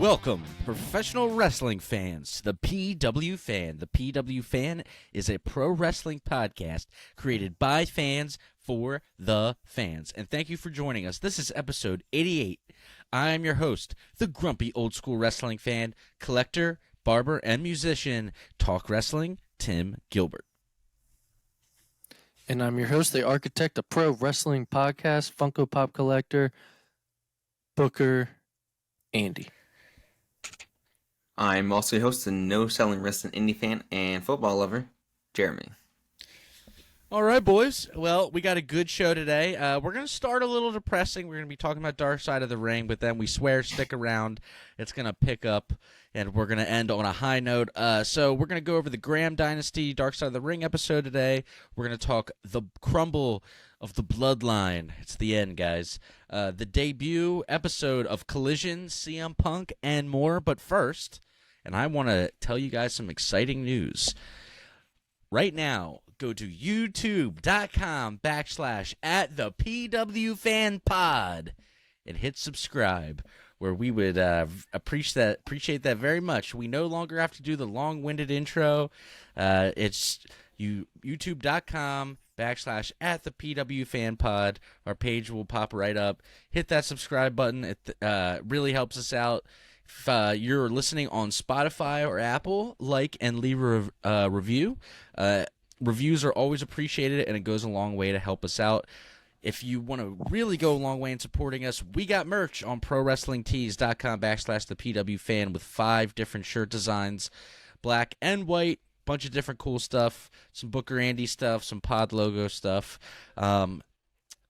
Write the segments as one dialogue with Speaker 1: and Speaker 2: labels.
Speaker 1: Welcome, professional wrestling fans, to the PW Fan. The PW Fan is a pro wrestling podcast created by fans for the fans. And thank you for joining us. This is episode 88. I am your host, the grumpy old school wrestling fan, collector, barber, and musician, Talk Wrestling, Tim Gilbert.
Speaker 2: And I'm your host, the architect of pro wrestling podcast, Funko Pop collector, Booker, Andy.
Speaker 3: I'm also your host and no-selling wrestling indie fan and football lover, Jeremy.
Speaker 1: All right, boys. Well, we got a good show today. We're going to start a little depressing. We're going to be talking about Dark Side of the Ring, but then we swear, stick around. It's going to pick up, and we're going to end on a high note. So we're going to go over the Graham Dynasty Dark Side of the Ring episode today. We're going to talk the crumble of the bloodline. It's the end, guys. The debut episode of Collision, CM Punk, and more. But first, and I want to tell you guys some exciting news. Right now, go to youtube.com/@thepwfanpod and hit subscribe, where we would appreciate that very much. We no longer have to do the long-winded intro. It's youtube.com/@thepwfanpod. Our page will pop right up. Hit that subscribe button. It really helps us out. If you're listening on Spotify or Apple, like and leave a review. Reviews are always appreciated, and it goes a long way to help us out. If you want to really go a long way in supporting us, we got merch on prowrestlingtees.com/thepwfan with 5 different shirt designs, black and white, bunch of different cool stuff, some Booker Andy stuff, some pod logo stuff. So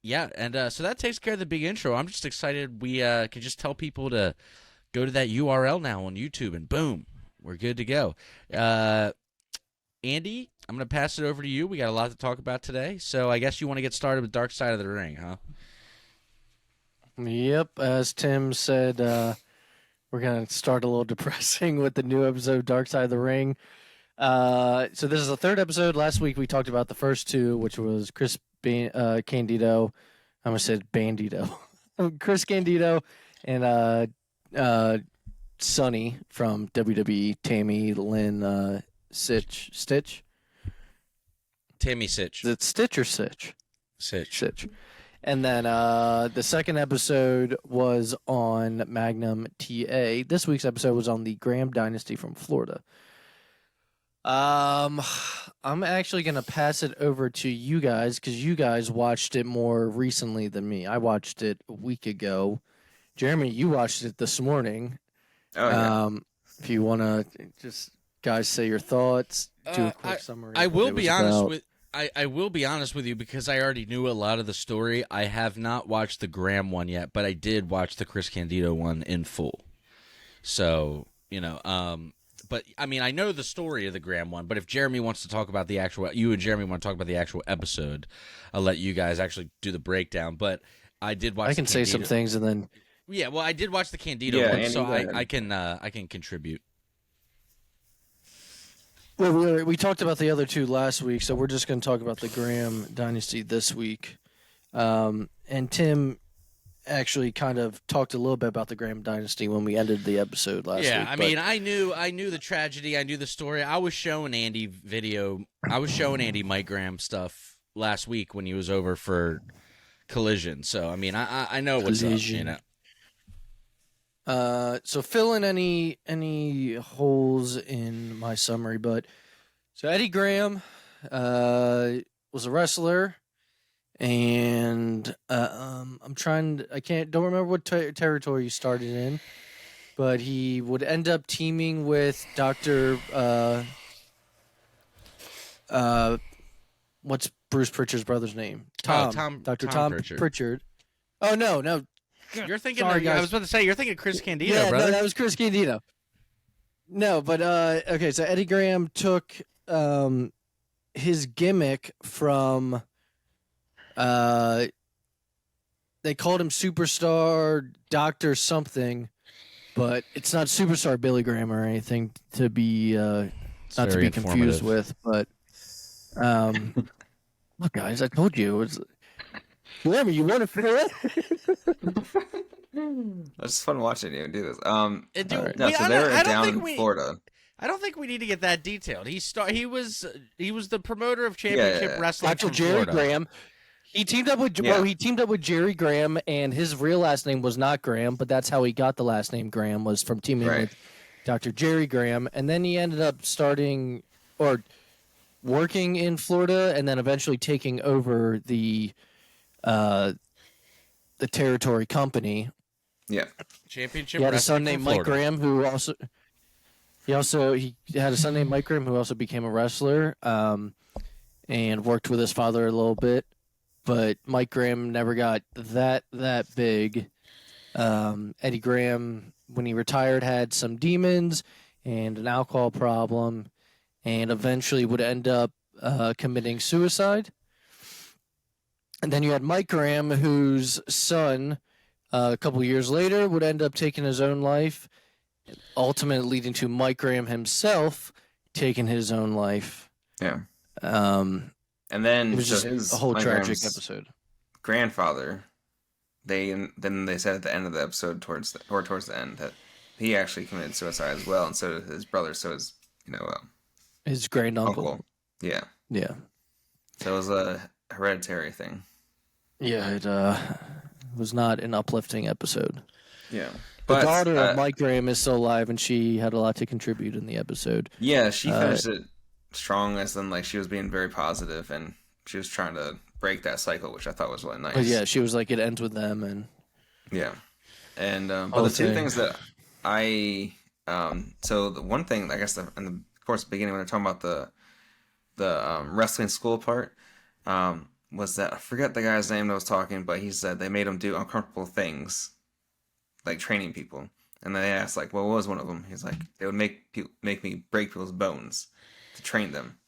Speaker 1: that takes care of the big intro. I'm just excited we can just tell people to go to that URL now on YouTube, and boom, we're good to go. Andy, I'm going to pass it over to you. We got a lot to talk about today, so I guess you want to get started with Dark Side of the Ring, huh?
Speaker 2: Yep, as Tim said, we're going to start a little depressing with the new episode of Dark Side of the Ring. So this is the 3rd episode. Last week we talked about the first 2, which was Chris Candido. I almost said Bandito. Chris Candido and Sonny from WWE, Tammy Lynn Stitch?
Speaker 1: Tammy Sitch.
Speaker 2: Is it Stitch or Sitch?
Speaker 1: Sitch.
Speaker 2: And then the second episode was on Magnum TA. This week's episode was on the Graham Dynasty from Florida. I'm actually going to pass it over to you guys because you guys watched it more recently than me. I watched it a week ago. Jeremy, you watched it this morning.
Speaker 3: Oh, yeah.
Speaker 2: If you want to just, guys, say your thoughts, do a quick summary.
Speaker 1: I will be honest with I will be honest with you because I already knew a lot of the story. I have not watched the Graham one yet, but I did watch the Chris Candido one in full. So, but I mean, I know the story of the Graham one, but if Jeremy wants to talk about you and Jeremy want to talk about the actual episode, I'll let you guys actually do the breakdown. But I did watch.
Speaker 2: I can say some things and then.
Speaker 1: Yeah, well, I did watch the Candido one,
Speaker 3: Andy,
Speaker 1: so I can contribute.
Speaker 2: Well, we talked about the other 2 last week, so we're just going to talk about the Graham Dynasty this week. And Tim actually kind of talked a little bit about the Graham Dynasty when we ended the episode last week.
Speaker 1: Yeah, I mean, I knew the tragedy, I knew the story. I was showing Andy Mike Graham stuff last week when he was over for Collision. So I mean, I know what's
Speaker 2: Collision.
Speaker 1: up,
Speaker 2: So fill in any holes in my summary, but so Eddie Graham was a wrestler, and don't remember what territory he started in, but he would end up teaming with Dr. What's Bruce Pritchard's brother's name? Dr. Tom Pritchard. Oh no.
Speaker 1: You're thinking.
Speaker 2: Sorry, guys.
Speaker 1: I was about to say you're thinking Chris Candido,
Speaker 2: yeah,
Speaker 1: brother.
Speaker 2: No, that was Chris Candido. No, but okay. So Eddie Graham took his gimmick from. They called him Superstar Doctor something, but it's not Superstar Billy Graham or anything to be not to be confused with. But look, guys, I told you it was. Whatever you want to fill it.
Speaker 3: It's just fun watching you do this.
Speaker 1: All right.
Speaker 3: No, so they're down in Florida.
Speaker 1: I don't think we need to get that detailed. He was the promoter of championship wrestling
Speaker 2: Dr.
Speaker 1: from
Speaker 2: Jerry
Speaker 1: Florida.
Speaker 2: Graham. He teamed up with he teamed up with Jerry Graham, and his real last name was not Graham, but that's how he got the last name Graham, was from teaming with Dr. Jerry Graham, and then he ended up working in Florida, and then eventually taking over the territory company.
Speaker 3: Yeah,
Speaker 1: championship.
Speaker 2: He had a son
Speaker 1: wrestling
Speaker 2: named
Speaker 1: from
Speaker 2: Mike
Speaker 1: Florida.
Speaker 2: Graham who also he had a son named Mike Graham who also became a wrestler, and worked with his father a little bit. But Mike Graham never got that big. Eddie Graham, when he retired, had some demons and an alcohol problem, and eventually would end up committing suicide. And then you had Mike Graham, whose son, a couple years later, would end up taking his own life, ultimately leading to Mike Graham himself taking his own life.
Speaker 3: Yeah. And
Speaker 2: It
Speaker 3: then
Speaker 2: was just a whole
Speaker 3: Mike
Speaker 2: tragic
Speaker 3: Graham's
Speaker 2: episode.
Speaker 3: grandfather, then they said at the end of the episode, towards the end, that he actually committed suicide as well, and so did his brother. So his
Speaker 2: His grand uncle.
Speaker 3: Yeah.
Speaker 2: Yeah.
Speaker 3: So it was a hereditary thing.
Speaker 2: Yeah, it was not an uplifting episode.
Speaker 3: Yeah.
Speaker 2: The daughter of Mike Graham is still alive, and she had a lot to contribute in the episode.
Speaker 3: Yeah, she finished it strong, as in like she was being very positive, and she was trying to break that cycle, which I thought was really nice.
Speaker 2: But yeah, she was like, it ends with them, and
Speaker 3: yeah, and but the two things that so the one thing, I guess, in the course beginning when they're talking about the wrestling school part, was that I forget the guy's name that was talking, but he said they made him do uncomfortable things, like training people. And then they asked, like, well, what was one of them? He's like, they would make me break people's bones to train them.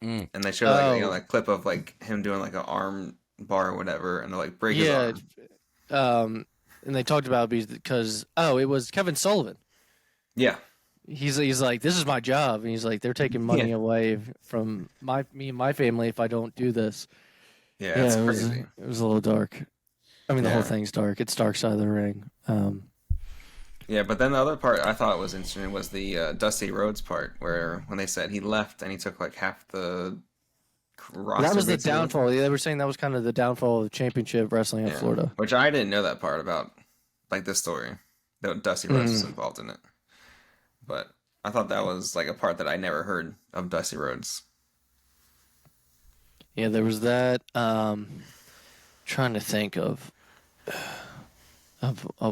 Speaker 3: And they showed like clip of like him doing like an arm bar or whatever, and they're like break his arm.
Speaker 2: And they talked about it because it was Kevin Sullivan.
Speaker 3: Yeah,
Speaker 2: he's like, this is my job, and he's like, they're taking money away from me and my family if I don't do this.
Speaker 3: Yeah, it's crazy.
Speaker 2: It was a little dark. I mean, the whole thing's dark. It's Dark Side of the Ring.
Speaker 3: Yeah, but then the other part I thought was interesting was the Dusty Rhodes part, where when they said he left and he took like half the roster.
Speaker 2: That was the downfall. They were saying that was kind of the downfall of championship wrestling in Florida.
Speaker 3: Which I didn't know that part about, like, this story. That Dusty Rhodes was involved in it. But I thought that was like a part that I never heard of Dusty Rhodes.
Speaker 2: Yeah, there was that. Trying to think of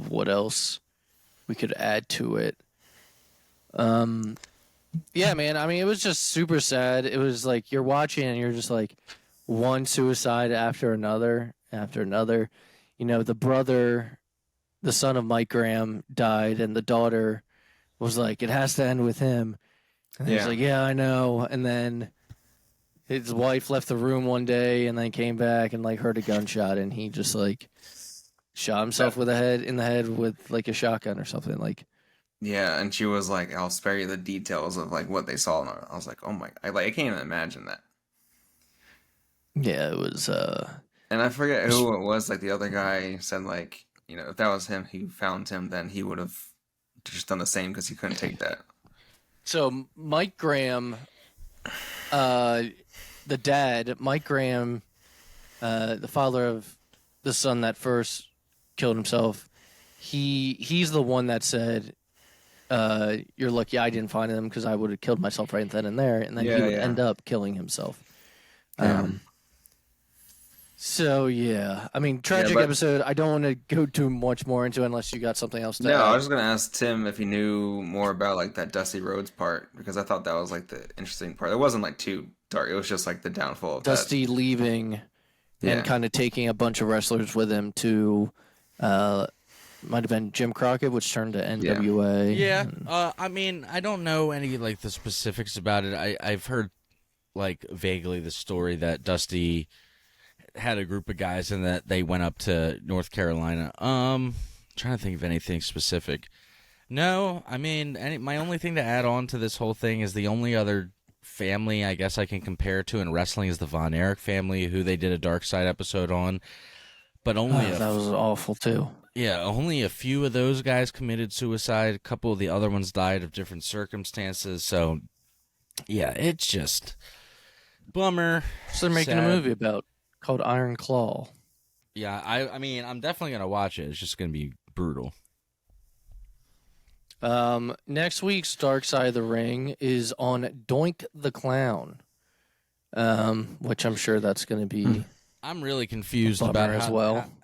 Speaker 2: what else we could add to it. Yeah, man. I mean, it was just super sad. It was like you're watching and you're just like one suicide after another. You know, the son of Mike Graham died, and the daughter was like, it has to end with him. And he's like, yeah, I know. And then his wife left the room one day and then came back and like heard a gunshot, and he just like shot himself in the head with like a shotgun or something. Like,
Speaker 3: yeah, and she was like, I'll spare you the details of like what they saw. And I was like, oh my, I can't even imagine that.
Speaker 2: Yeah, it was
Speaker 3: and I forget who it was. Like the other guy said, like, you know, if that was him, he found him, then he would have just done the same because he couldn't take that.
Speaker 2: So Mike Graham, the dad, Mike Graham, the father of the son that first killed himself, he's the one that said, you're lucky I didn't find him because I would have killed myself right then and there, and then he would end up killing himself. So, yeah. I mean, tragic episode. I don't want to go too much more into it unless you got something else to add.
Speaker 3: No, I was just going to ask Tim if he knew more about, like, that Dusty Rhodes part, because I thought that was, like, the interesting part. It wasn't, like, too dark. It was just, like, the downfall of
Speaker 2: Dusty leaving and kind of taking a bunch of wrestlers with him to, might have been Jim Crockett, which turned to NWA.
Speaker 1: Yeah. I mean, I don't know any, like, the specifics about it. I've heard, like, vaguely the story that Dusty had a group of guys and that they went up to North Carolina. Trying to think of anything specific. No, I mean, my only thing to add on to this whole thing is the only other family I guess I can compare to in wrestling is the Von Erich family, who they did a Dark Side episode on. But only
Speaker 2: that was awful too.
Speaker 1: Yeah, only a few of those guys committed suicide. A couple of the other ones died of different circumstances. So, yeah, it's just bummer.
Speaker 2: So they're making
Speaker 1: sad.
Speaker 2: a movie about called Iron Claw.
Speaker 1: Yeah, I mean, I'm definitely gonna watch it. It's just gonna be brutal.
Speaker 2: Next week's Dark Side of the Ring is on Doink the Clown, which I'm sure that's going to be.
Speaker 1: I'm really confused
Speaker 2: Bummer
Speaker 1: about
Speaker 2: as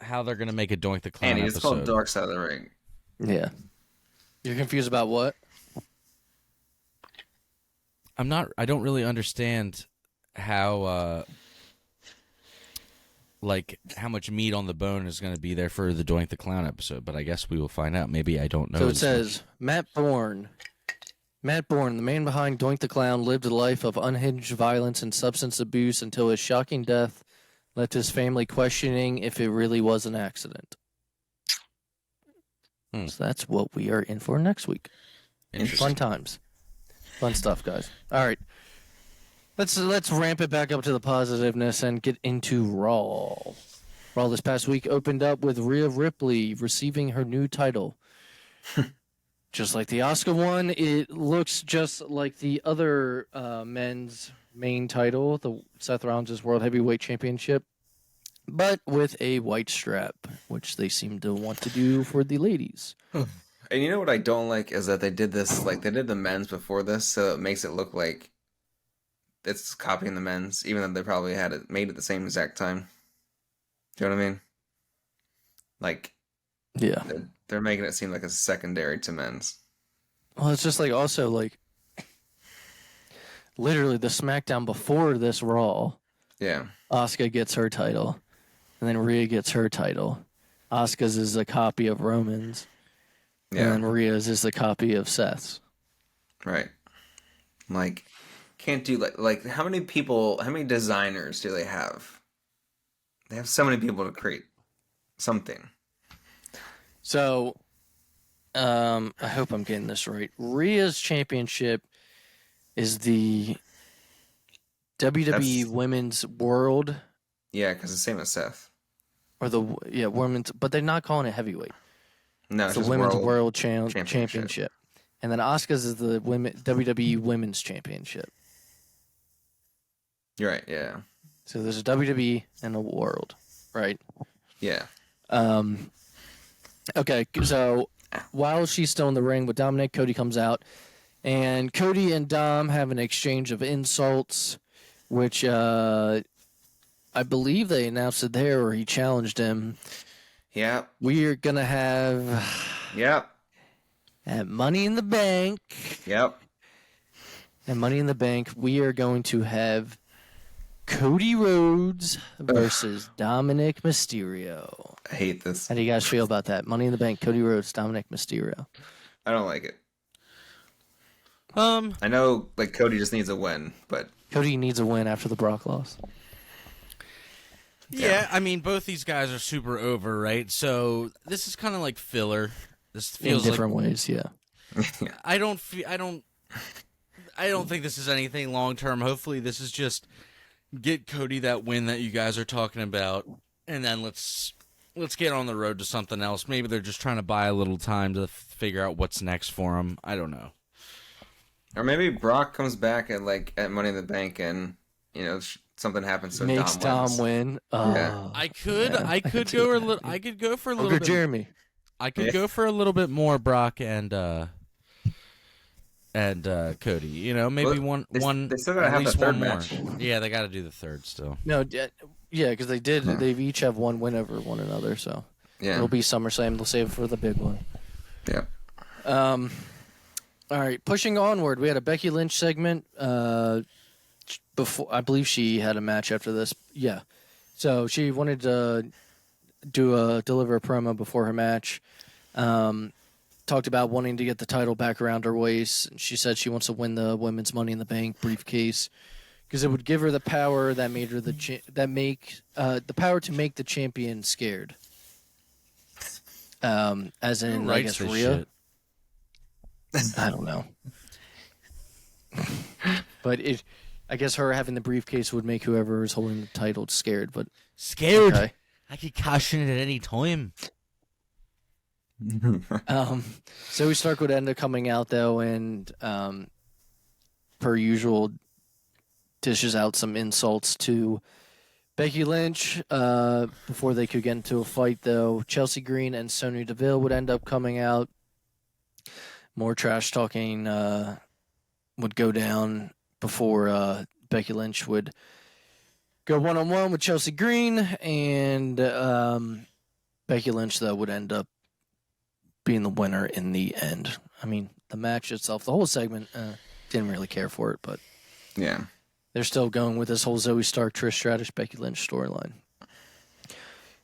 Speaker 1: how they're gonna make a Doink the Clown
Speaker 3: Andy, it's
Speaker 1: episode.
Speaker 3: called Dark Side of the Ring.
Speaker 2: Yeah. You're confused about what?
Speaker 1: I don't really understand how how much meat on the bone is going to be there for the Doink the Clown episode, but I guess we will find out. Maybe I don't know.
Speaker 2: So it says Matt Bourne, the man behind Doink the Clown, lived a life of unhinged violence and substance abuse until his shocking death left his family questioning if it really was an accident. So that's what we are in for next week. Fun times. Fun stuff, guys. All right. Let's ramp it back up to the positiveness and get into Raw. Raw this past week opened up with Rhea Ripley receiving her new title. Just like the Asuka one, it looks just like the other men's main title, the Seth Rollins' World Heavyweight Championship, but with a white strap, which they seem to want to do for the ladies.
Speaker 3: And you know what I don't like is that they did this, like they did the men's before this, so it makes it look like it's copying the men's, even though they probably had it made at the same exact time. Do you know what I mean? Like,
Speaker 2: Yeah.
Speaker 3: they're making it seem like it's secondary to men's.
Speaker 2: Well, it's just like also like literally the SmackDown before this Raw,
Speaker 3: Yeah.
Speaker 2: Asuka gets her title, and then Rhea gets her title. Asuka's is a copy of Roman's,
Speaker 3: Yeah.
Speaker 2: and then Rhea's is a copy of Seth's.
Speaker 3: Right. Like, can't do like how many designers do they have? They have so many people to create something.
Speaker 2: So, I hope I'm getting this right. Rhea's championship is the WWE Women's World,
Speaker 3: Yeah, because it's the same as Seth.
Speaker 2: or women's, but they're not calling it heavyweight.
Speaker 3: No,
Speaker 2: It's
Speaker 3: it's
Speaker 2: the
Speaker 3: just
Speaker 2: Women's
Speaker 3: World
Speaker 2: World
Speaker 3: Championship.
Speaker 2: Championship. And then Asuka's is the WWE Women's Championship.
Speaker 3: You're right. Yeah.
Speaker 2: So there's a WWE and a World, right?
Speaker 3: Yeah.
Speaker 2: Okay, so while she's still in the ring with Dominic, Cody comes out, and Cody and Dom have an exchange of insults, which I believe they announced it there, or he challenged him.
Speaker 3: Yeah.
Speaker 2: We are gonna have
Speaker 3: Yep.
Speaker 2: at Money in the Bank.
Speaker 3: Yep.
Speaker 2: And Money in the Bank, we are going to have Cody Rhodes versus Dominic Mysterio.
Speaker 3: I hate this.
Speaker 2: How do you guys feel about that? Money in the Bank, Cody Rhodes, Dominic Mysterio.
Speaker 3: I don't like it.
Speaker 1: Um,
Speaker 3: I know, like, Cody just needs a win, but
Speaker 2: Cody needs a win after the Brock loss.
Speaker 1: yeah, I mean, both these guys are super over, right? So this is kind of like filler. This
Speaker 2: In
Speaker 1: feels
Speaker 2: different ways, yeah.
Speaker 1: I don't think this is anything long term. Hopefully, this is just get Cody that win that you guys are talking about, and then let's get on the road to something else. Maybe they're just trying to buy a little time to figure out what's next for him. I don't know.
Speaker 3: or maybe Brock comes back at Money in the Bank, and something happens so
Speaker 2: Makes
Speaker 3: Dom
Speaker 2: Dom
Speaker 3: wins.
Speaker 2: win.
Speaker 3: Yeah.
Speaker 1: I could go for a little
Speaker 2: Over
Speaker 1: bit.
Speaker 2: Jeremy.
Speaker 1: I could go for a little bit more Brock and Cody. Maybe
Speaker 3: Well,
Speaker 1: one.
Speaker 3: they still gotta
Speaker 1: at
Speaker 3: have the
Speaker 1: least
Speaker 3: third
Speaker 1: one more.
Speaker 3: match.
Speaker 1: Yeah, they got to do the third still.
Speaker 2: No, yeah, because they did. They each have one win over one another, so
Speaker 3: Yeah.
Speaker 2: it'll be SummerSlam. They'll save it for the big one.
Speaker 3: Yeah.
Speaker 2: All right, pushing onward. We had a Becky Lynch segment. Before, I believe she had a match after this. Yeah, so she wanted to deliver a promo before her match. Talked about wanting to get the title back around her waist. She said she wants to win the women's Money in the Bank briefcase because it would give her the power that made her the power to make the champion scared. As in,
Speaker 1: Who
Speaker 2: I
Speaker 1: writes
Speaker 2: guess
Speaker 1: this
Speaker 2: Rhea.
Speaker 1: shit?
Speaker 2: I don't know. But I guess her having the briefcase would make whoever is holding the title scared. But
Speaker 1: Scared.
Speaker 2: okay.
Speaker 1: I could caution it at any time.
Speaker 2: Zoe Stark would end up coming out though, and per usual, dishes out some insults to Becky Lynch. Before they could get into a fight, though, Chelsea Green and Sonya Deville would end up coming out. More trash talking would go down before Becky Lynch would go one-on-one with Chelsea Green, and Becky Lynch though would end up being the winner in the end. I mean, the match itself, the whole segment, didn't really care for it, but
Speaker 3: Yeah.
Speaker 2: they're still going with this whole Zoe Stark, Trish Stratus, Becky Lynch storyline.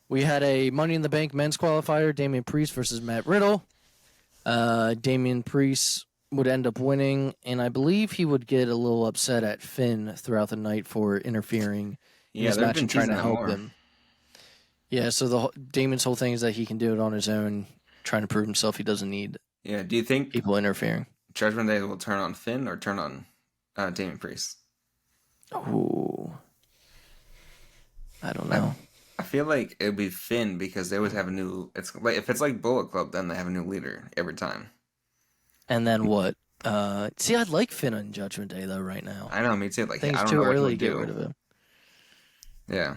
Speaker 2: We had a Money in the Bank men's qualifier, Damian Priest versus Matt Riddle. Damian Priest would end up winning, and I believe he would get a little upset at Finn throughout the night for interfering in his
Speaker 3: they've
Speaker 2: match
Speaker 3: been
Speaker 2: and trying to
Speaker 3: teasing that
Speaker 2: help
Speaker 3: more.
Speaker 2: him. Yeah, so Damian's whole thing is that he can do it on his own, trying to prove himself he doesn't need
Speaker 3: Yeah. Do you think
Speaker 2: people interfering.
Speaker 3: Judgment Day will turn on Finn or turn on Damian Priest?
Speaker 2: Ooh. I don't know.
Speaker 3: I feel like it would be Finn because they always have a new. It's like if it's like Bullet Club, then they have a new leader every time.
Speaker 2: And then what? See, I'd like Finn on Judgment Day, though, right now.
Speaker 3: I know, me too. Like
Speaker 2: I think
Speaker 3: I
Speaker 2: it's
Speaker 3: don't
Speaker 2: too
Speaker 3: know what
Speaker 2: early
Speaker 3: he'll
Speaker 2: to get
Speaker 3: do.
Speaker 2: rid of him.
Speaker 3: Yeah,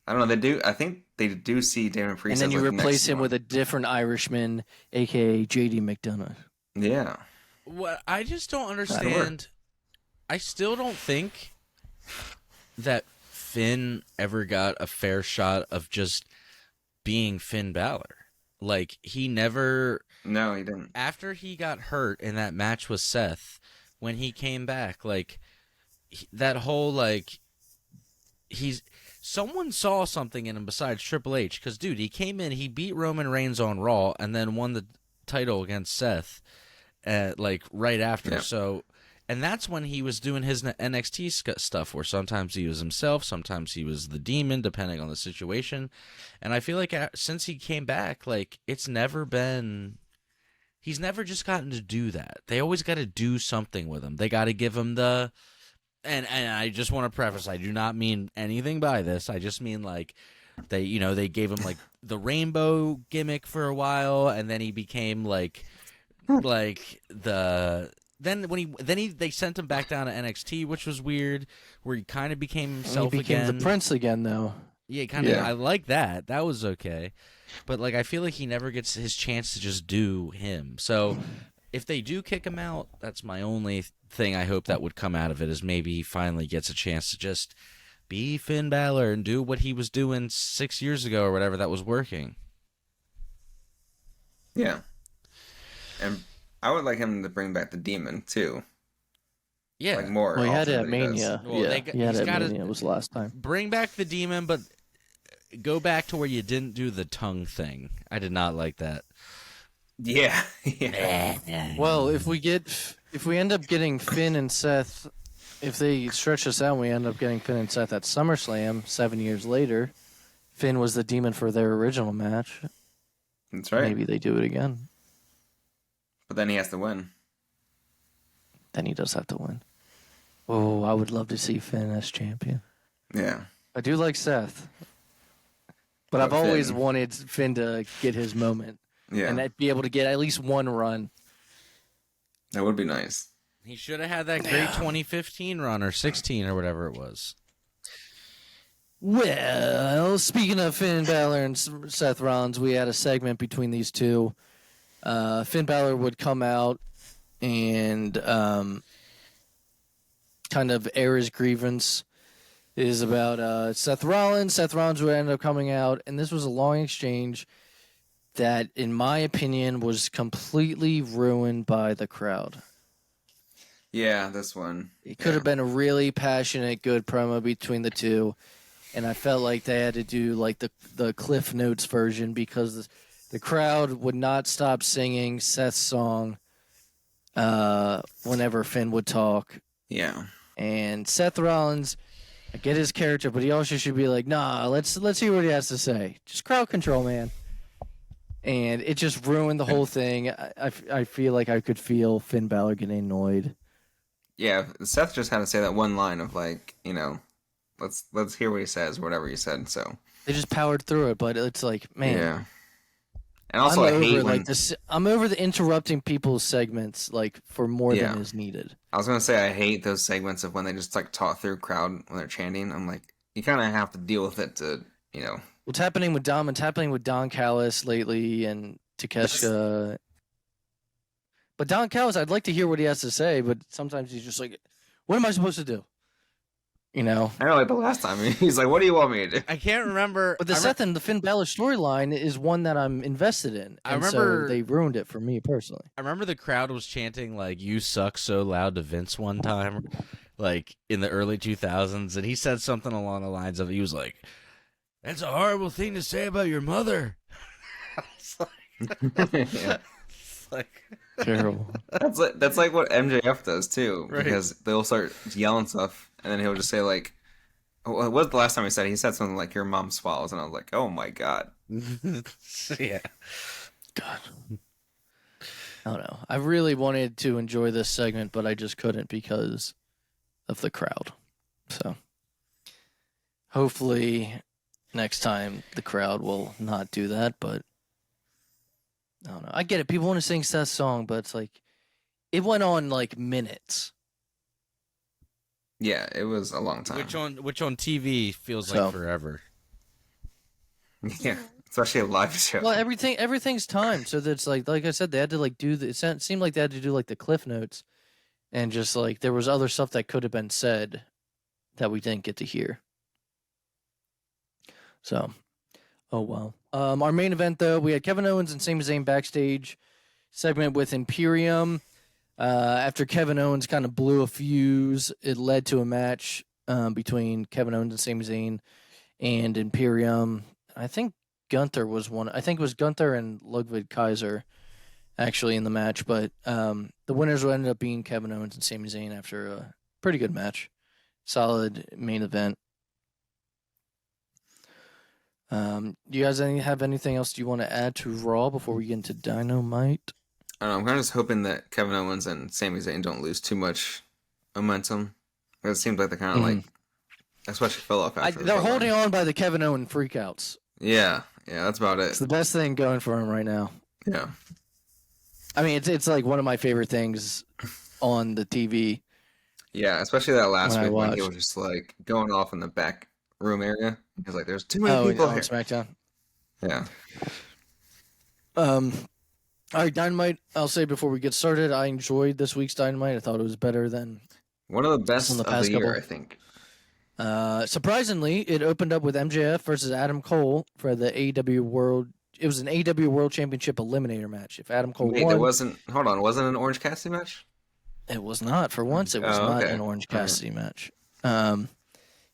Speaker 3: I don't know. They do. I think they do see Damian
Speaker 2: And
Speaker 3: Priest.
Speaker 2: then
Speaker 3: as,
Speaker 2: you
Speaker 3: like, the
Speaker 2: replace
Speaker 3: next
Speaker 2: him
Speaker 3: one.
Speaker 2: with a different Irishman, a.k.a. J.D. McDonough.
Speaker 3: Yeah,
Speaker 1: What I just don't
Speaker 3: work.
Speaker 1: understand, I still don't think that Finn ever got a fair shot of just being Finn Balor. Like, he never,
Speaker 3: no, he didn't.
Speaker 1: after he got hurt in that match with Seth, when he came back, like, that whole, like, someone saw something in him besides Triple H, because, dude, he came in, he beat Roman Reigns on Raw, and then won the title against Seth, like, right after.
Speaker 3: Yeah.
Speaker 1: So, and that's when he was doing his NXT stuff, where sometimes he was himself, sometimes he was the demon, depending on the situation. And I feel like since he came back, like, it's never been... He's never just gotten to do that. They always got to do something with him. They got to give him the... And I just want to preface, I do not mean anything by this. I just mean, like, they gave him, like, the rainbow gimmick for a while, and then he became, like the... They sent him back down to NXT, which was weird, where he kind of became himself
Speaker 2: He became
Speaker 1: again.
Speaker 2: the Prince again, though.
Speaker 1: Yeah, kind of.
Speaker 3: Yeah.
Speaker 1: I like that. That was okay, but like I feel like he never gets his chance to just do him. So if they do kick him out, that's my only thing I hope that would come out of it, is maybe he finally gets a chance to just be Finn Balor and do what he was doing 6 years ago or whatever that was working.
Speaker 3: Yeah, and I would like him to bring back the demon too.
Speaker 1: Yeah,
Speaker 3: Like more.
Speaker 2: Well, he had it
Speaker 3: often
Speaker 2: at
Speaker 3: than he does.
Speaker 2: Mania.
Speaker 1: Well,
Speaker 2: Yeah,
Speaker 1: they
Speaker 2: he had
Speaker 1: he's
Speaker 2: it at
Speaker 1: gotta-
Speaker 2: Mania. It was the last time.
Speaker 1: bring back the demon, but go back to where you didn't do the tongue thing. I did not like that.
Speaker 3: Yeah, yeah.
Speaker 2: Well, if we end up getting Finn and Seth, if they stretch this out, and we end up getting Finn and Seth at SummerSlam 7 years later. Finn was the demon for their original match.
Speaker 3: That's right.
Speaker 2: Maybe they do it again.
Speaker 3: But then he has to win.
Speaker 2: Then he does have to win. Oh, I would love to see Finn as champion.
Speaker 3: Yeah.
Speaker 2: I do like Seth, but I've
Speaker 3: Finn.
Speaker 2: always wanted Finn to get his moment
Speaker 3: Yeah.
Speaker 2: and be able to get at least one run.
Speaker 3: That would be nice.
Speaker 1: He should have had that great 2015 run or 16 or whatever it was.
Speaker 2: Well, speaking of Finn Balor and Seth Rollins, we had a segment between these two. Finn Balor would come out and kind of air his grievance. It is about Seth Rollins. Seth Rollins would end up coming out, and this was a long exchange that, in my opinion, was completely ruined by the crowd.
Speaker 3: Yeah, this one.
Speaker 2: It could have been a really passionate, good promo between the two, and I felt like they had to do like the Cliff Notes version because the crowd would not stop singing Seth's song whenever Finn would talk.
Speaker 3: Yeah.
Speaker 2: And Seth Rollins, I get his character, but he also should be like, nah, let's hear what he has to say. Just crowd control, man. And it just ruined the whole thing. I feel like I could feel Finn Balor getting annoyed.
Speaker 3: yeah, Seth just had to say that one line of like, you know, let's hear what he says, or whatever he said. So
Speaker 2: They just powered through it, but it's like, man,
Speaker 3: yeah. And also,
Speaker 2: I'm
Speaker 3: I hate
Speaker 2: over
Speaker 3: when
Speaker 2: like this. I'm over the interrupting people's segments like for more
Speaker 3: Yeah.
Speaker 2: than is needed.
Speaker 3: I was gonna say I hate those segments of when they just like talk through crowd when they're chanting. I'm like, you kind of have to deal with it to, you know.
Speaker 2: What's happening with Dom? It's happening with Don Callis lately and Takeshita. But Don Callis, I'd like to hear what he has to say, but sometimes he's just like, "What am I supposed to do?" You know.
Speaker 3: I know, like the last time he's like, "What do you want me to do?"
Speaker 1: I can't remember.
Speaker 2: But the Seth and the Finn Balor storyline is one that I'm invested in.
Speaker 1: I
Speaker 2: And
Speaker 1: remember-
Speaker 2: so they ruined it for me personally.
Speaker 1: I remember the crowd was chanting like "You suck" so loud to Vince one time, like in the early 2000s, and he said something along the lines of he was like, "That's a horrible thing to say about your mother." It's
Speaker 3: Yeah.
Speaker 1: like
Speaker 2: Terrible.
Speaker 3: That's like what MJF does too,
Speaker 1: Right.
Speaker 3: because they'll start yelling stuff, and then he'll just say like, "What was the last time he said?" He said something like "Your mom swallows," and I was like, "Oh my god."
Speaker 1: yeah.
Speaker 2: God. I don't know. I really wanted to enjoy this segment, but I just couldn't because of the crowd. So hopefully next time the crowd will not do that, but I don't know. I get it. People want to sing Seth's song, but it's like it went on like minutes.
Speaker 3: Yeah, it was a long time.
Speaker 1: Which on TV feels
Speaker 2: So-
Speaker 1: like forever.
Speaker 3: Yeah, especially a live show.
Speaker 2: Well, everything's timed, so that's like I said, they had to like do the. It seemed like they had to do like the cliff notes, and just like there was other stuff that could have been said that we didn't get to hear. So, oh well. Our main event though, we had Kevin Owens and Sami Zayn backstage segment with Imperium. After Kevin Owens kind of blew a fuse, it led to a match between Kevin Owens and Sami Zayn and Imperium. I think Gunther was one. I think it was Gunther and Ludwig Kaiser actually in the match, but the winners ended up being Kevin Owens and Sami Zayn after a pretty good match. Solid main event. Do you guys have anything else you want to add to Raw before we get into Dynamite?
Speaker 3: I don't know, I'm kind of just hoping that Kevin Owens and Sami Zayn don't lose too much momentum. Because it seems like they're kind of like, especially fell off after.
Speaker 2: They're holding on by the Kevin Owens freakouts.
Speaker 3: Yeah, that's about
Speaker 2: It's
Speaker 3: it.
Speaker 2: the best thing going for him right now.
Speaker 3: Yeah,
Speaker 2: I mean, it's like one of my favorite things on the TV.
Speaker 3: yeah, especially that last
Speaker 2: When I
Speaker 3: week when he
Speaker 2: watched.
Speaker 3: was just like going off in the back room area. He's like, "There's too many people
Speaker 2: on
Speaker 3: here."
Speaker 2: SmackDown.
Speaker 3: Yeah,
Speaker 2: All right, Dynamite. I'll say before we get started, I enjoyed this week's Dynamite. I thought it was better than.
Speaker 3: one of the best
Speaker 2: On the
Speaker 3: of
Speaker 2: past
Speaker 3: the year,
Speaker 2: couple.
Speaker 3: I think.
Speaker 2: Surprisingly, it opened up with MJF versus Adam Cole for the AEW World. It was an AEW World Championship Eliminator match. If Adam Cole
Speaker 3: Wait,
Speaker 2: won,
Speaker 3: there wasn't. Hold on, wasn't it an Orange Cassidy match?
Speaker 2: it was not. For once, it was
Speaker 3: Oh,
Speaker 2: not
Speaker 3: okay.
Speaker 2: an Orange
Speaker 3: All right.
Speaker 2: Cassidy match.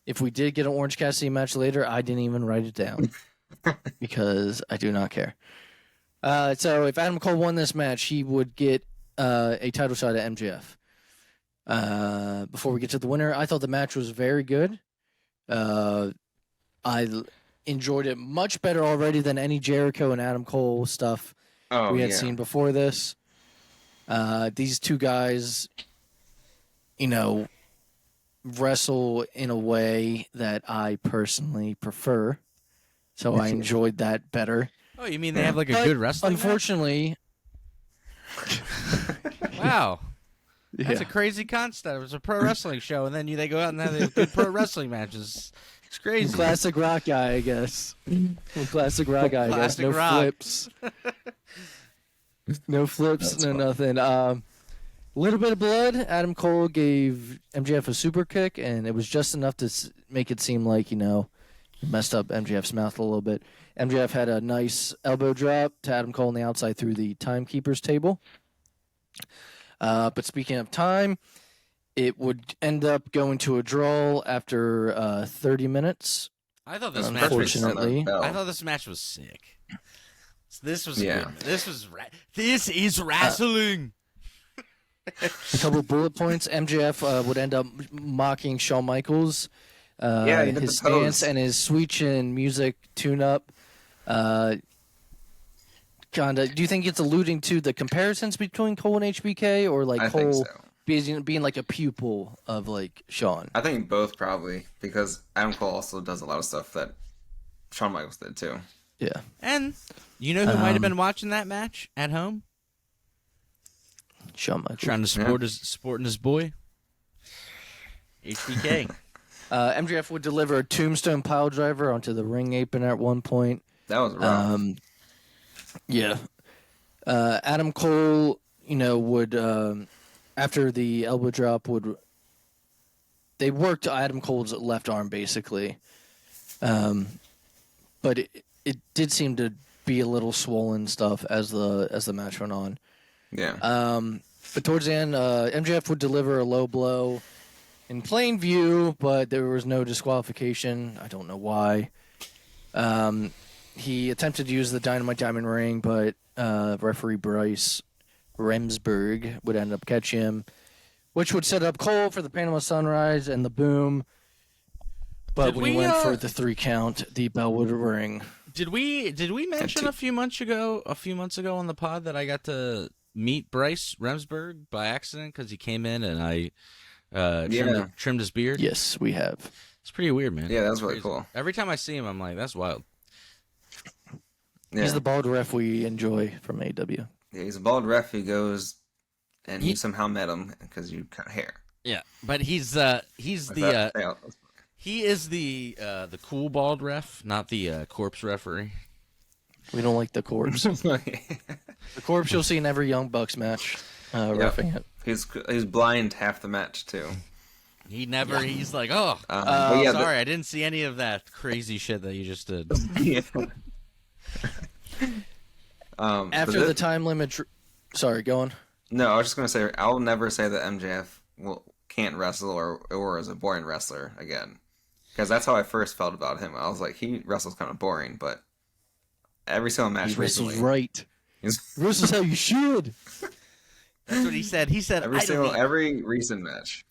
Speaker 2: If we did get an Orange Cassidy match later, I didn't even write it down because I do not care. So if Adam Cole won this match, he would get a title shot at MJF. Before we get to the winner, I thought the match was very good. Enjoyed it much better already than any Jericho and Adam Cole stuff
Speaker 3: Oh,
Speaker 2: we had
Speaker 3: yeah.
Speaker 2: seen before this. These two guys, wrestle in a way that I personally prefer. So I enjoyed that better.
Speaker 1: Oh, you mean they have like a
Speaker 2: But
Speaker 1: good wrestling match?
Speaker 2: Unfortunately,
Speaker 1: Wow. That's a crazy concept. It was a pro wrestling show, and then they go out and have good pro wrestling matches. It's crazy.
Speaker 2: classic rock guy, I guess. Classic rock guy, I guess.
Speaker 1: Classic
Speaker 2: No
Speaker 1: rock.
Speaker 2: flips. No flips,
Speaker 3: That's
Speaker 2: no
Speaker 3: fun.
Speaker 2: nothing. A little bit of blood. Adam Cole gave MJF a super kick, and it was just enough to make it seem like, he messed up MJF's mouth a little bit. MJF had a nice elbow drop to Adam Cole on the outside through the timekeeper's table. But speaking of time, it would end up going to a draw after 30 minutes.
Speaker 1: I thought this match was.
Speaker 2: Unfortunately.
Speaker 1: I thought this match was sick. This was
Speaker 3: Yeah.
Speaker 1: good. This is wrestling.
Speaker 2: A couple of bullet points. MJF would end up mocking Shawn Michaels.
Speaker 3: Yeah, he did
Speaker 2: his
Speaker 3: the pose.
Speaker 2: stance and his sweet chin music tune-up. Kinda. Do you think it's alluding to the comparisons between Cole and HBK, or like
Speaker 3: I
Speaker 2: Cole
Speaker 3: think so.
Speaker 2: being like a pupil of like Shawn.
Speaker 3: I think both probably, because Adam Cole also does a lot of stuff that Shawn Michaels did too.
Speaker 2: Yeah.
Speaker 1: And you know who might have been watching that match at home?
Speaker 2: Shawn Michaels.
Speaker 1: Trying to supporting his boy. HBK.
Speaker 2: MJF would deliver a tombstone pile driver onto the ring apron at one point.
Speaker 3: That was rough.
Speaker 2: Yeah. Adam Cole, would after the elbow drop they worked Adam Cole's left arm basically, but it did seem to be a little swollen stuff as the match went on.
Speaker 3: Yeah.
Speaker 2: But towards the end, MJF would deliver a low blow in plain view, but there was no disqualification. I don't know why. He attempted to use the Dynamite Diamond Ring, but referee Bryce Remsburg would end up catching him, which would set up Cole for the Panama Sunrise and the Boom. But when he went for the 3 count, the bell would ring.
Speaker 1: Did we mention a few months ago on the pod that I got to meet Bryce Remsburg by accident because he came in and I trimmed his beard?
Speaker 2: Yes, we have.
Speaker 1: It's pretty weird, man.
Speaker 3: Yeah, that was really cool.
Speaker 1: Every time I see him, I'm like, that's wild.
Speaker 3: Yeah.
Speaker 2: He's the bald ref we enjoy from AEW.
Speaker 3: Yeah, he's a bald ref who goes, and you somehow met him because you cut hair.
Speaker 1: Yeah, but he is the cool bald ref, not the corpse referee.
Speaker 2: We don't like the corpse. The corpse you'll see in every Young Bucks match, reffing it.
Speaker 3: He's blind half the match too.
Speaker 1: He's like, sorry, I didn't see any of that crazy shit that you just did.
Speaker 3: Yeah.
Speaker 2: After the time limit, sorry, go on.
Speaker 3: No, I was just gonna say I'll never say that MJF can't wrestle or is a boring wrestler again, because that's how I first felt about him. I was like, he wrestles kind of boring, but every single match
Speaker 2: he wrestles
Speaker 3: recently,
Speaker 2: right. This is how you should.
Speaker 1: That's what he said. He said
Speaker 3: every recent match,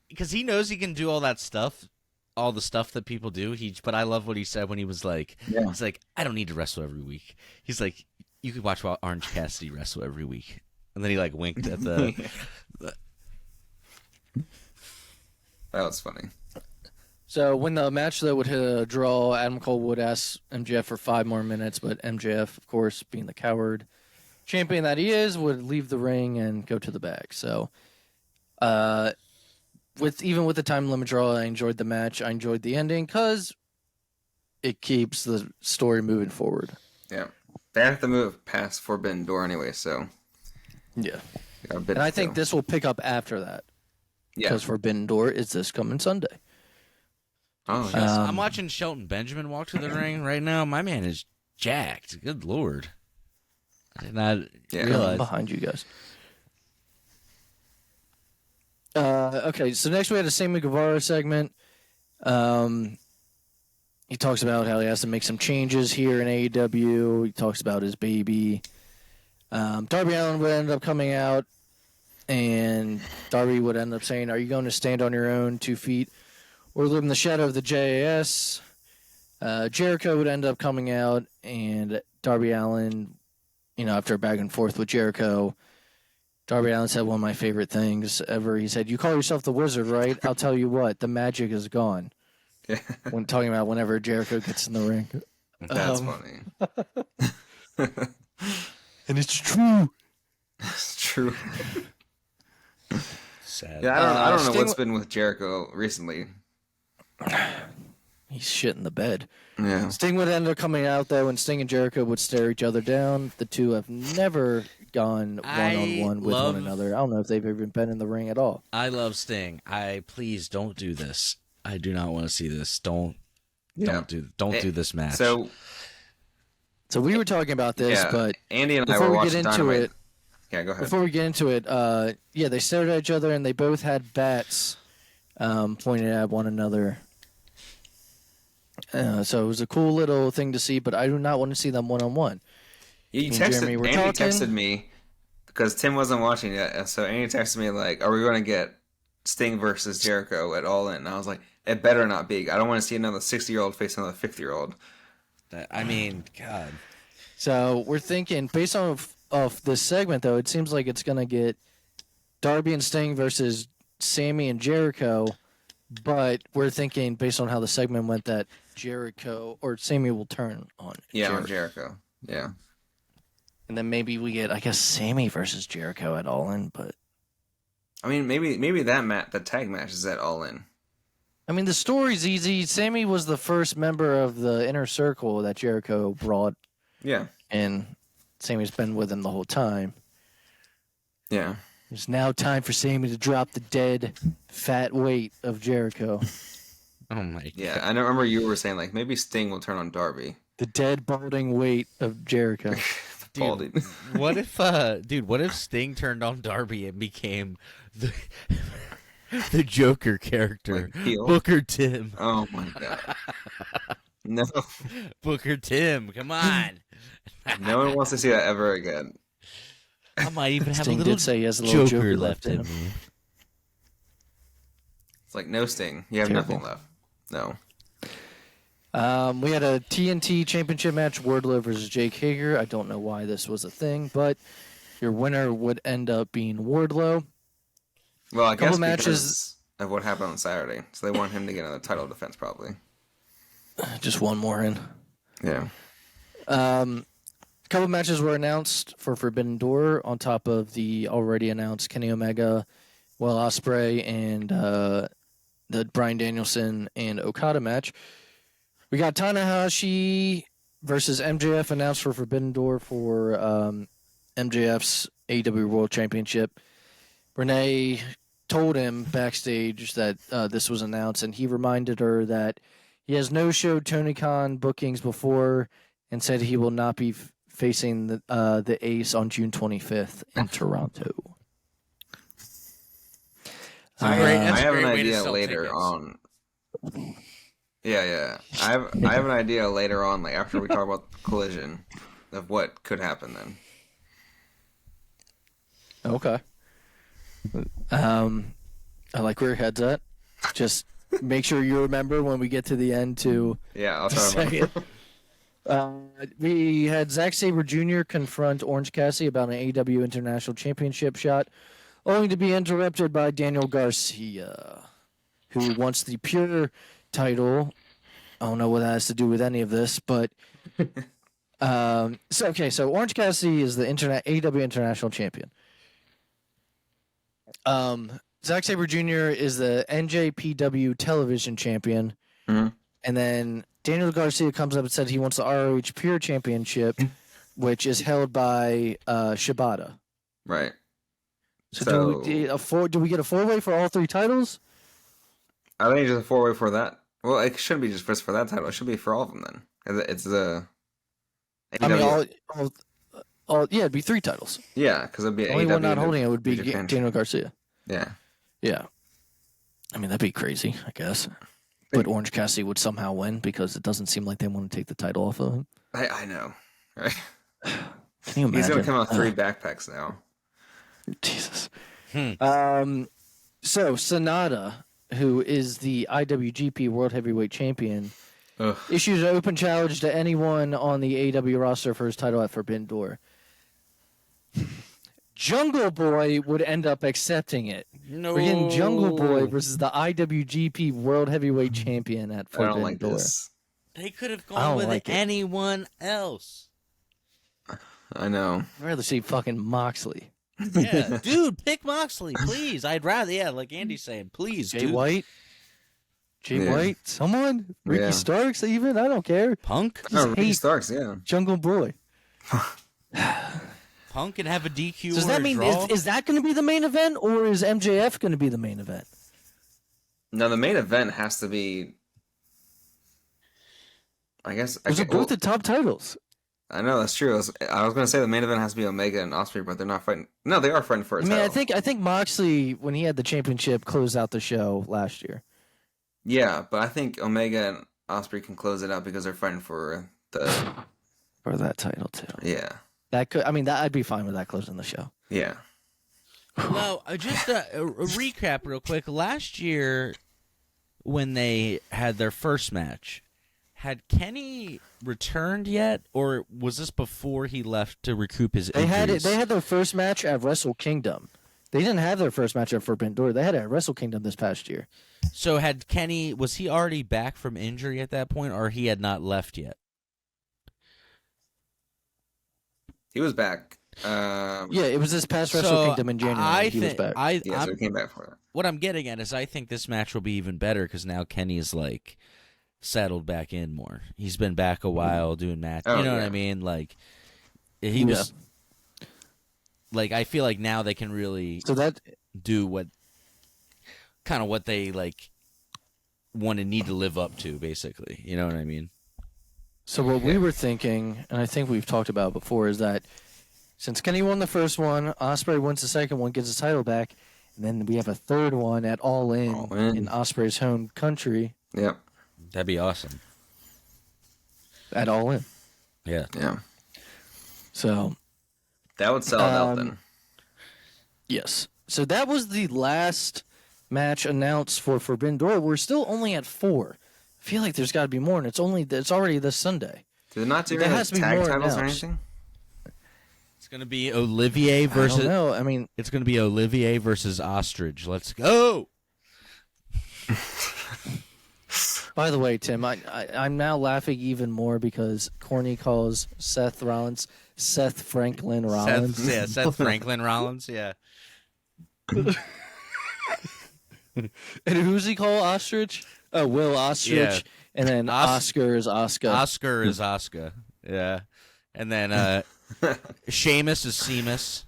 Speaker 1: because he knows he can do all that stuff, all the stuff that people do. But I love what he said when he was like, he's like, I don't need to wrestle every week. He's like, you could watch Orange Cassidy wrestle every week, and then he like winked at the.
Speaker 3: That was funny.
Speaker 2: So when the match though would hit a draw, Adam Cole would ask MJF for 5 more minutes, but MJF, of course, being the coward champion that he is, would leave the ring and go to the back. So, with the time limit draw, I enjoyed the match. I enjoyed the ending because it keeps the story moving forward.
Speaker 3: Yeah, they have to move past Forbidden Door anyway, so
Speaker 2: yeah. And I think this will pick up after that. Yeah, because Forbidden Door is this coming Sunday.
Speaker 3: Oh, yes.
Speaker 1: I'm watching Shelton Benjamin walk to the ring right now. My man is jacked. Good Lord. I did not realize.
Speaker 2: Behind you guys. Okay, so next we had a Sammy Guevara segment. He talks about how he has to make some changes here in AEW. He talks about his baby. Darby Allin would end up coming out, and Darby would end up saying, "Are you going to stand on your own 2 feet or live in the shadow of the JAS?" Jericho would end up coming out, and Darby Allin, after a back and forth with Jericho, Darby Allin said one of my favorite things ever. He said, "You call yourself the Wizard, right? I'll tell you what, the magic is gone."
Speaker 3: Yeah.
Speaker 2: When talking about whenever Jericho gets in the ring.
Speaker 3: That's funny.
Speaker 2: And it's true.
Speaker 3: It's true.
Speaker 1: Sad.
Speaker 3: Yeah, I don't know what's been with Jericho recently.
Speaker 2: He's shit in the bed.
Speaker 3: Yeah.
Speaker 2: Sting would end up coming out, though, and Sting and Jericho would stare each other down. The two have never gone one-on-one with one another. I don't know if they've even been in the ring at all.
Speaker 1: I love Sting. Please don't do this. I do not want to see this. Don't do this match.
Speaker 2: So we were talking about this, but
Speaker 3: Andy and I were watching Dynamite. Yeah, go ahead.
Speaker 2: Before we get into it, they stared at each other, and they both had bats pointed at one another. So it was a cool little thing to see, but I do not want to see them one-on-one.
Speaker 3: Andy texted me, because Tim wasn't watching yet, and so Andy texted me like, "Are we going to get Sting versus Jericho at All In?" And I was like, it better not be. I don't want to see another 60-year-old face another 50-year-old.
Speaker 1: I mean, God.
Speaker 2: So we're thinking, based on of this segment, though, it seems like it's going to get Darby and Sting versus Sammy and Jericho, but we're thinking based on how the segment went that Jericho or Sammy will turn on Jericho.
Speaker 3: On Jericho. Yeah.
Speaker 2: And then maybe we get, I guess, Sammy versus Jericho at All In, but
Speaker 3: I mean, maybe the tag match is at All In.
Speaker 2: I mean, the story's easy. Sammy was the first member of the Inner Circle that Jericho brought.
Speaker 3: Yeah.
Speaker 2: And Sammy's been with him the whole time.
Speaker 3: Yeah.
Speaker 2: It's now time for Sammy to drop the dead, fat weight of Jericho.
Speaker 1: Oh my god.
Speaker 3: Yeah, I remember you were saying, like, maybe Sting will turn on Darby.
Speaker 2: The dead, balding weight of Jericho.
Speaker 3: Balding.
Speaker 1: What if Sting turned on Darby and became the Joker character?
Speaker 3: Like heel?
Speaker 1: Booker Tim.
Speaker 3: Oh my god. No.
Speaker 1: Booker Tim, come on.
Speaker 3: No one wants to see that ever again.
Speaker 1: I might even have
Speaker 2: Sting
Speaker 1: a little
Speaker 2: did say he has a little
Speaker 1: Joker left in
Speaker 2: him.
Speaker 1: me.
Speaker 3: It's like, no, Sting. You have
Speaker 2: Terrible.
Speaker 3: nothing left. No.
Speaker 2: We had a TNT Championship match, Wardlow versus Jake Hager. I don't know why this was a thing, but your winner would end up being Wardlow.
Speaker 3: Well, I
Speaker 2: Couple
Speaker 3: guess
Speaker 2: matches-
Speaker 3: because of what happened on Saturday. So they want him to get another title defense, probably.
Speaker 2: Just one more in.
Speaker 3: Yeah.
Speaker 2: A couple matches were announced for Forbidden Door on top of the already announced Kenny Omega, Will Ospreay, and the Bryan Danielson and Okada match. We got Tanahashi versus MJF announced for Forbidden Door for MJF's AEW World Championship. Renee told him backstage that this was announced, and he reminded her that he has no-showed Tony Khan bookings before and said he will not be facing the Ace on June 25th in Toronto.
Speaker 3: I
Speaker 1: That's a
Speaker 3: have an
Speaker 1: great way to
Speaker 3: idea
Speaker 1: sell
Speaker 3: later
Speaker 1: tickets.
Speaker 3: on. Yeah. I have an idea later on, like after we talk about Collision, of what could happen then.
Speaker 2: Okay. I like where your head's at. Just make sure you remember when we get to the end to
Speaker 3: Yeah, I'll
Speaker 2: say
Speaker 3: try.
Speaker 2: it. We had Zack Sabre Jr. confront Orange Cassidy about an AEW International Championship shot, only to be interrupted by Daniel Garcia, who wants the pure title. I don't know what that has to do with any of this, but so Orange Cassidy is the AEW International Champion. Zack Sabre Jr. is the NJPW Television Champion,
Speaker 3: Mhm.
Speaker 2: and then Daniel Garcia comes up and said he wants the ROH Pure Championship, which is held by Shibata.
Speaker 3: Right.
Speaker 2: So, do we get a four-way for all three titles?
Speaker 3: I think it's just a four-way for that. Well, it shouldn't be just for that title. It should be for all of them then. It's the.
Speaker 2: I mean,
Speaker 3: AEW
Speaker 2: yeah, it'd be three titles.
Speaker 3: Yeah, because it'd be
Speaker 2: The only
Speaker 3: AEW
Speaker 2: one not
Speaker 3: and
Speaker 2: holding it would be
Speaker 3: New Japan.
Speaker 2: Daniel Garcia.
Speaker 3: Yeah.
Speaker 2: Yeah. I mean, that'd be crazy, I guess. But Orange Cassidy would somehow win because it doesn't seem like they want to take the title off of him.
Speaker 3: I know. Right.
Speaker 2: Can you imagine?
Speaker 3: He's gonna come out with 3 backpacks now.
Speaker 2: Jesus. So Sonata, who is the IWGP World Heavyweight Champion,
Speaker 3: Ugh.
Speaker 2: issues an open challenge to anyone on the AEW roster for his title at Forbidden Door. Jungle Boy would end up accepting it.
Speaker 1: No.
Speaker 2: We're getting Jungle Boy versus the IWGP World Heavyweight Champion at
Speaker 3: I
Speaker 2: Forbidden
Speaker 3: don't like
Speaker 2: Door.
Speaker 3: this.
Speaker 1: They could have
Speaker 2: I
Speaker 1: gone
Speaker 2: don't
Speaker 1: with
Speaker 2: like it.
Speaker 1: anyone else.
Speaker 3: I know.
Speaker 2: I'd rather see fucking Moxley.
Speaker 1: Yeah, dude, pick Moxley, please. I'd rather, like Andy's saying, please,
Speaker 2: Jay
Speaker 1: dude.
Speaker 2: White? Jay
Speaker 3: Yeah.
Speaker 2: White? Someone? Ricky
Speaker 3: Yeah.
Speaker 2: Starks even? I don't care.
Speaker 1: Punk?
Speaker 3: Oh, Ricky
Speaker 2: hate-
Speaker 3: Starks, yeah.
Speaker 2: Jungle Boy.
Speaker 1: Punk can have a DQ
Speaker 2: Does
Speaker 1: or
Speaker 2: that
Speaker 1: a
Speaker 2: mean
Speaker 1: draw?
Speaker 2: is that going to be the main event, or is MJF going to be the main event?
Speaker 3: No, the main event has to be. I guess.
Speaker 2: Those are both the top titles.
Speaker 3: I know that's true. I was going to say the main event has to be Omega and Osprey, but they're not fighting. No, they are fighting for a
Speaker 2: I mean,
Speaker 3: title.
Speaker 2: I think Moxley, when he had the championship, closed out the show last year.
Speaker 3: Yeah, but I think Omega and Osprey can close it out because they're fighting for the.
Speaker 2: For that title too.
Speaker 3: Yeah.
Speaker 2: That could. I mean, I'd be fine with that closing the show.
Speaker 3: Yeah.
Speaker 1: No, just a recap real quick. Last year, when they had their first match, had Kenny returned yet, or was this before he left to recoup his
Speaker 2: They
Speaker 1: injuries?
Speaker 2: had it. They had their first match at Wrestle Kingdom, They didn't have their first match at Forbidden Door. They had it at Wrestle Kingdom this past year.
Speaker 1: So had Kenny, was he already back from injury at that point, or he had not left yet?
Speaker 3: He was back.
Speaker 2: Yeah, it was this past Wrestle Kingdom in January. He was back.
Speaker 3: So he came back for that.
Speaker 1: What I'm getting at is I think this match will be even better because now Kenny is like settled back in more. He's been back a while doing matches.
Speaker 3: Oh,
Speaker 1: You know what
Speaker 3: yeah.
Speaker 1: I mean? Like he was. Like I feel like now they can really do what they like want to need to live up to, basically. You know what I mean?
Speaker 2: So what we were thinking, and I think we've talked about before, is that since Kenny won the first one, Ospreay wins the second one, gets his title back, and then we have a third one at All In in Ospreay's home country.
Speaker 3: Yep.
Speaker 1: That'd be awesome.
Speaker 2: At All In.
Speaker 1: Yeah.
Speaker 3: Yeah.
Speaker 2: So
Speaker 3: that would sell it out then.
Speaker 2: Yes. So that was the last match announced for Forbidden Door. We're still only at 4. I feel like there's got to be more, and it's already this Sunday.
Speaker 3: Did it not do
Speaker 2: There has to be
Speaker 3: tag
Speaker 2: more
Speaker 3: titles or
Speaker 2: announced.
Speaker 3: anything?
Speaker 1: It's gonna be Olivier versus.
Speaker 2: I don't know. I mean,
Speaker 1: it's gonna be Olivier versus Ostrich. Let's go.
Speaker 2: by the way, Tim, I'm now laughing even more because Corny calls Seth Rollins Seth Franklin Rollins.
Speaker 1: Seth Franklin Rollins. Yeah.
Speaker 2: And who's he call Ostrich? Oh, Will Ostrich.
Speaker 1: Yeah.
Speaker 2: And then Oscar is Oscar.
Speaker 1: Oscar is Oscar. Yeah. And then Sheamus is Seamus.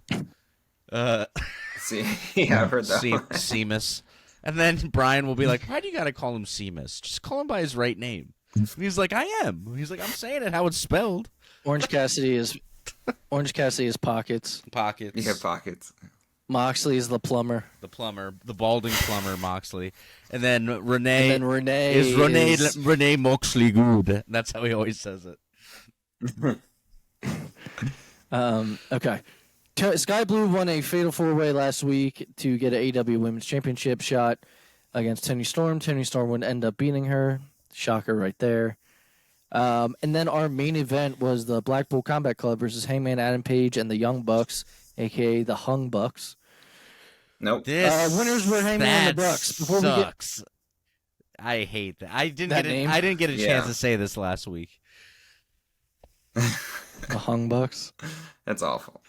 Speaker 3: See, yeah, I've heard that.
Speaker 1: Seamus. And then Brian will be like, why do you got to call him Seamus? Just call him by his right name. And he's like, I am. He's like, I'm saying it how it's spelled.
Speaker 2: Orange Cassidy is Pockets.
Speaker 1: Pockets.
Speaker 3: You have pockets.
Speaker 2: Moxley is the plumber.
Speaker 1: The plumber. The balding plumber, Moxley. And then Renee.
Speaker 2: And then Renee
Speaker 1: is Renee Moxley good. That's how he always says it.
Speaker 2: Okay. Sky Blue won a Fatal 4-Way last week to get an AEW Women's Championship shot against Toni Storm. Toni Storm would end up beating her. Shocker right there. And then our main event was the Blackpool Combat Club versus Hangman Adam Page and the Young Bucks, a.k.a. the Hung Bucks.
Speaker 3: Nope.
Speaker 2: Winners were Hangman and the Bucks.
Speaker 1: Sucks. I hate that. I didn't get a chance to say this last week.
Speaker 2: The Hung Bucks.
Speaker 3: That's awful.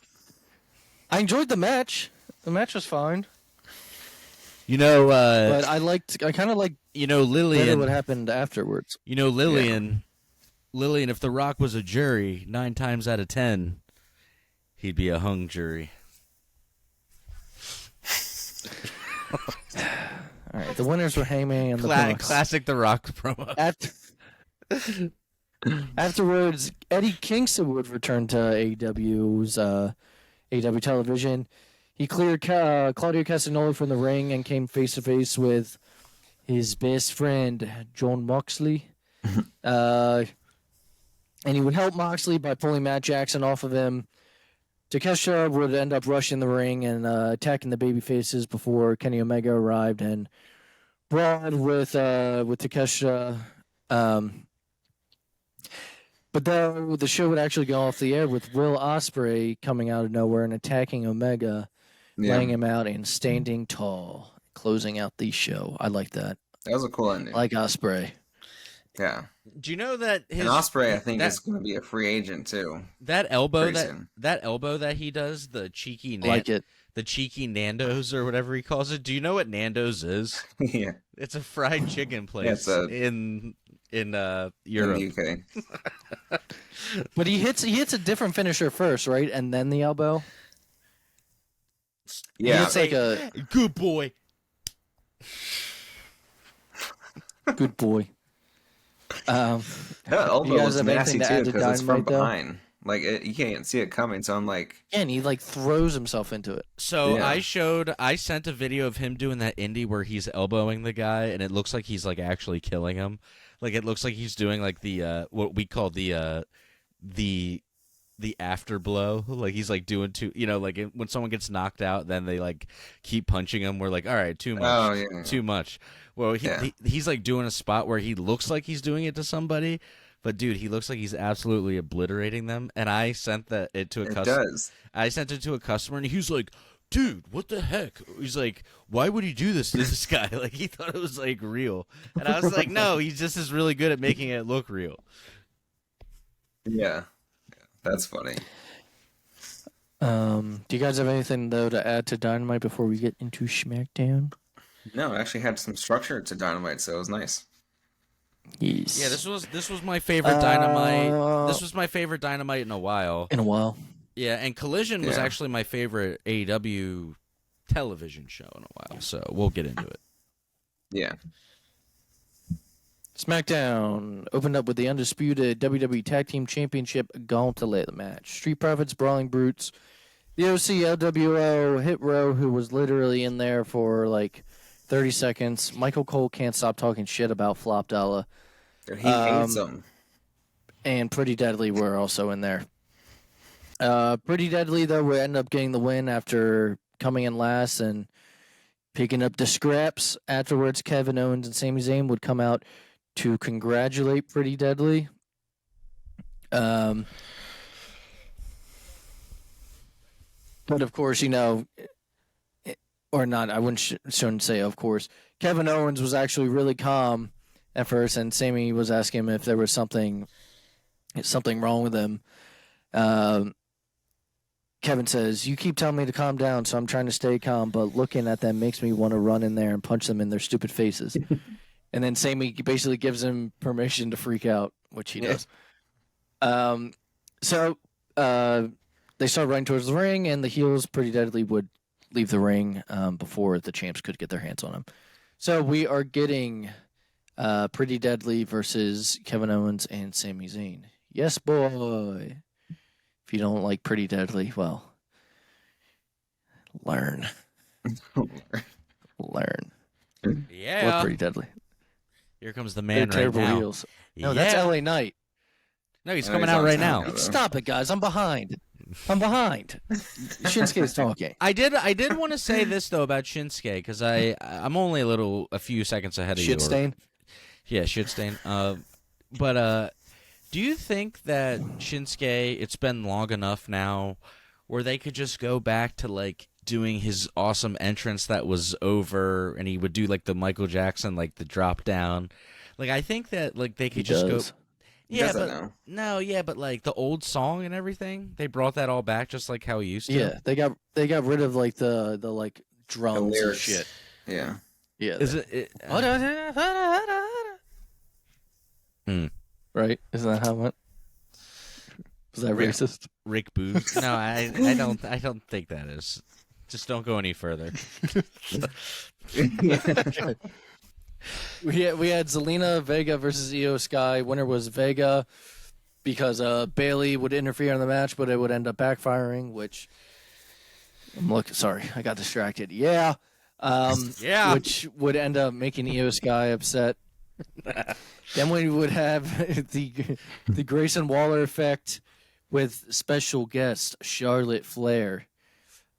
Speaker 2: I enjoyed the match. The match was fine.
Speaker 1: But
Speaker 2: I kind of liked
Speaker 1: Lillian.
Speaker 2: what happened afterwards.
Speaker 1: Lillian, if The Rock was a jury, 9 times out of 10, he'd be a hung jury.
Speaker 2: All right, the winners were Hangman and the Bucks.
Speaker 1: Classic The Rock promo.
Speaker 2: Afterwards, Eddie Kingston would return to AEW's AEW television. He cleared Claudio Castagnoli from the ring and came face to face with his best friend John Moxley. And he would help Moxley by pulling Matt Jackson off of him. Takeshita would end up rushing the ring and attacking the babyfaces before Kenny Omega arrived and brawled with Takeshita. But the show would actually go off the air with Will Ospreay coming out of nowhere and attacking Omega, laying him out and standing tall, closing out the show. I like that.
Speaker 3: That was a cool ending.
Speaker 2: I like Ospreay.
Speaker 3: Yeah.
Speaker 1: Do you know that
Speaker 3: and Ospreay, I think, is going to be a free agent too.
Speaker 1: That elbow that he does, the cheeky the cheeky Nando's or whatever he calls it. Do you know what Nando's is?
Speaker 3: Yeah.
Speaker 1: It's a fried chicken place in Europe.
Speaker 3: In the UK.
Speaker 2: But he hits a different finisher first, right? And then the elbow?
Speaker 3: Yeah.
Speaker 2: It's like a
Speaker 1: good boy.
Speaker 2: Good boy.
Speaker 3: That elbow
Speaker 2: you guys
Speaker 3: was
Speaker 2: have
Speaker 3: nasty
Speaker 2: anything to
Speaker 3: too
Speaker 2: add to
Speaker 3: because it's from
Speaker 2: Dynamite, though?
Speaker 3: behind. Like you can't see it coming, so I'm like,
Speaker 2: and he throws himself into it.
Speaker 1: So I sent a video of him doing that indie where he's elbowing the guy, and it looks like he's actually killing him. Like it looks like he's doing the what we call the after blow. Like he's doing when someone gets knocked out, then they keep punching him. We're like, all right, too much.
Speaker 3: Oh, yeah.
Speaker 1: Too much. Well, he's doing a spot where he looks like he's doing it to somebody. But dude, he looks like he's absolutely obliterating them. And I sent it to a customer.
Speaker 3: Does.
Speaker 1: I sent it to a customer, and he was like, dude, what the heck? He's like, why would he do this to this guy? Like, he thought it was like real, and I was like, no, he just is really good at making it look real.
Speaker 3: Yeah, that's funny.
Speaker 2: Do you guys have anything though to add to Dynamite before we get into SmackDown?
Speaker 3: No, it actually had some structure to Dynamite, so it was nice.
Speaker 2: Yes.
Speaker 1: Yeah, this was my favorite Dynamite. This was my favorite Dynamite in a while.
Speaker 2: In a while.
Speaker 1: Yeah, and Collision was
Speaker 3: Yeah.
Speaker 1: actually my favorite AEW television show in a while. So we'll get into it.
Speaker 3: Yeah.
Speaker 2: SmackDown opened up with the undisputed WWE Tag Team Championship Gauntlet match. Street Profits, Brawling Brutes, the OC, LWO, Hit Row, who was literally in there for like 30 seconds. Michael Cole can't stop talking shit about Flop Dollar.
Speaker 3: Dude, he hates them.
Speaker 2: And Pretty Deadly were also in there. Pretty Deadly, though, would end up getting the win after coming in last and picking up the scraps. Afterwards, Kevin Owens and Sami Zayn would come out to congratulate Pretty Deadly. But of course, you know, or not, I shouldn't say of course. Kevin Owens was actually really calm at first, and Sami was asking him if there was something wrong with him. Kevin says, "You keep telling me to calm down, so I'm trying to stay calm, but looking at them makes me want to run in there and punch them in their stupid faces." And then Sami basically gives him permission to freak out, which he does. So they start running towards the ring, and the heels Pretty Deadly would leave the ring before the champs could get their hands on him. So we are getting Pretty Deadly versus Kevin Owens and Sami Zayn. Yes, boy. If you don't like Pretty Deadly, well, learn. Learn.
Speaker 1: Yeah.
Speaker 2: Look Pretty Deadly.
Speaker 1: Here comes the
Speaker 2: They're
Speaker 1: man right
Speaker 2: terrible
Speaker 1: now.
Speaker 2: heels. No, that's
Speaker 1: Yeah.
Speaker 2: LA Knight.
Speaker 1: No, he's
Speaker 3: I know
Speaker 1: coming
Speaker 3: he's
Speaker 1: out
Speaker 3: on
Speaker 1: right
Speaker 3: time
Speaker 1: now.
Speaker 3: now, though.
Speaker 2: Stop it, guys. I'm behind. Shinsuke's talking.
Speaker 1: I did want to say this though about Shinsuke because I'm only a few seconds ahead of you.
Speaker 2: Shit stain.
Speaker 1: Yeah, shit stain. But do you think that Shinsuke, it's been long enough now where they could just go back to like doing his awesome entrance that was over, and he would do like the Michael Jackson, like the drop down. Like I think that like they could just go.
Speaker 3: He
Speaker 1: Yeah,
Speaker 3: does that
Speaker 1: but
Speaker 3: now.
Speaker 1: no, yeah, but like the old song and everything, they brought that all back just like how he used to.
Speaker 2: Yeah, they got rid of like the like
Speaker 3: The
Speaker 2: drums and
Speaker 3: lyrics.
Speaker 2: shit.
Speaker 3: Yeah.
Speaker 2: Yeah.
Speaker 1: Is it?
Speaker 2: Right? Isn't that how it went? Was that
Speaker 3: Yeah.
Speaker 2: racist?
Speaker 1: Rick Booth? No, I don't think that is. Just don't go any further.
Speaker 2: We had Zelina Vega versus Io Sky. Winner was Vega because Bailey would interfere in the match, but it would end up backfiring. Which sorry, I got distracted. Yeah,
Speaker 1: Yeah.
Speaker 2: which would end up making Io Sky upset. Then we would have the Grayson Waller effect with special guest Charlotte Flair.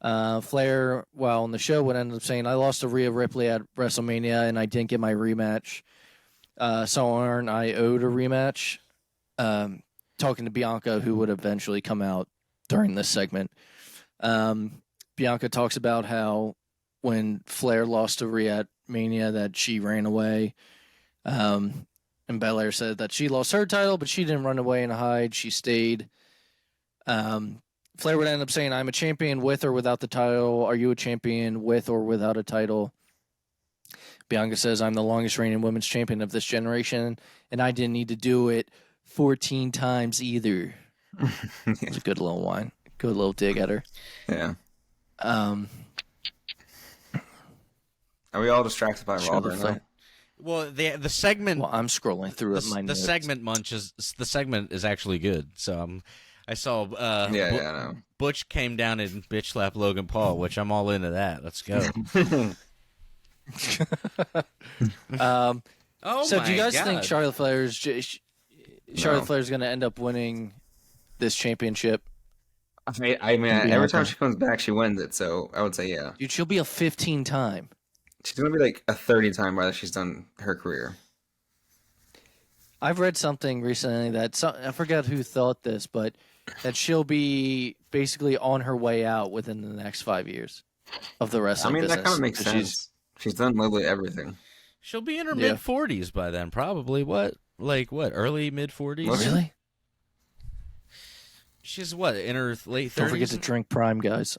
Speaker 2: Flair, while on the show, would end up saying, "I lost to Rhea Ripley at WrestleMania, and I didn't get my rematch. So aren't I owed a rematch?" Talking to Bianca, who would eventually come out during this segment. Bianca talks about how when Flair lost to Rhea at Mania, that she ran away. And Belair said that she lost her title, but she didn't run away and hide. She stayed. Flair would end up saying, "I'm a champion with or without the title. Are you a champion with or without a title?" Bianca says, "I'm the longest reigning women's champion of this generation, and I didn't need to do it 14 times either." It was a good little whine. Good little dig at her.
Speaker 3: Yeah.
Speaker 2: Um,
Speaker 3: Are we all distracted by Raw
Speaker 2: Charlotte
Speaker 3: right
Speaker 2: Flair.
Speaker 3: now?
Speaker 1: Well, the segment.
Speaker 2: well, I'm scrolling through my
Speaker 1: The
Speaker 2: notes.
Speaker 1: segment is actually good. So I saw
Speaker 3: Yeah, I know.
Speaker 1: Butch came down and bitch slapped Logan Paul, which I'm all into that. Let's go. Oh
Speaker 2: So
Speaker 1: my
Speaker 2: do you guys
Speaker 1: God.
Speaker 2: think Charlotte Flair's going to end up winning this championship?
Speaker 3: I mean, every time she comes back, she wins it. So I would say yeah.
Speaker 2: Dude, she'll be a 15-time.
Speaker 3: She's gonna be like a 30 time by the she's done her career.
Speaker 2: I've read something recently that I forgot who thought this, but that she'll be basically on her way out within the next 5 years. of the wrestling business.
Speaker 3: that kind of makes sense. She's done literally everything.
Speaker 1: She'll be in her mid-40s by then, probably. What? Early mid-40s?
Speaker 2: Really?
Speaker 1: She's what, in her late 30s?
Speaker 2: Don't forget to drink Prime, guys.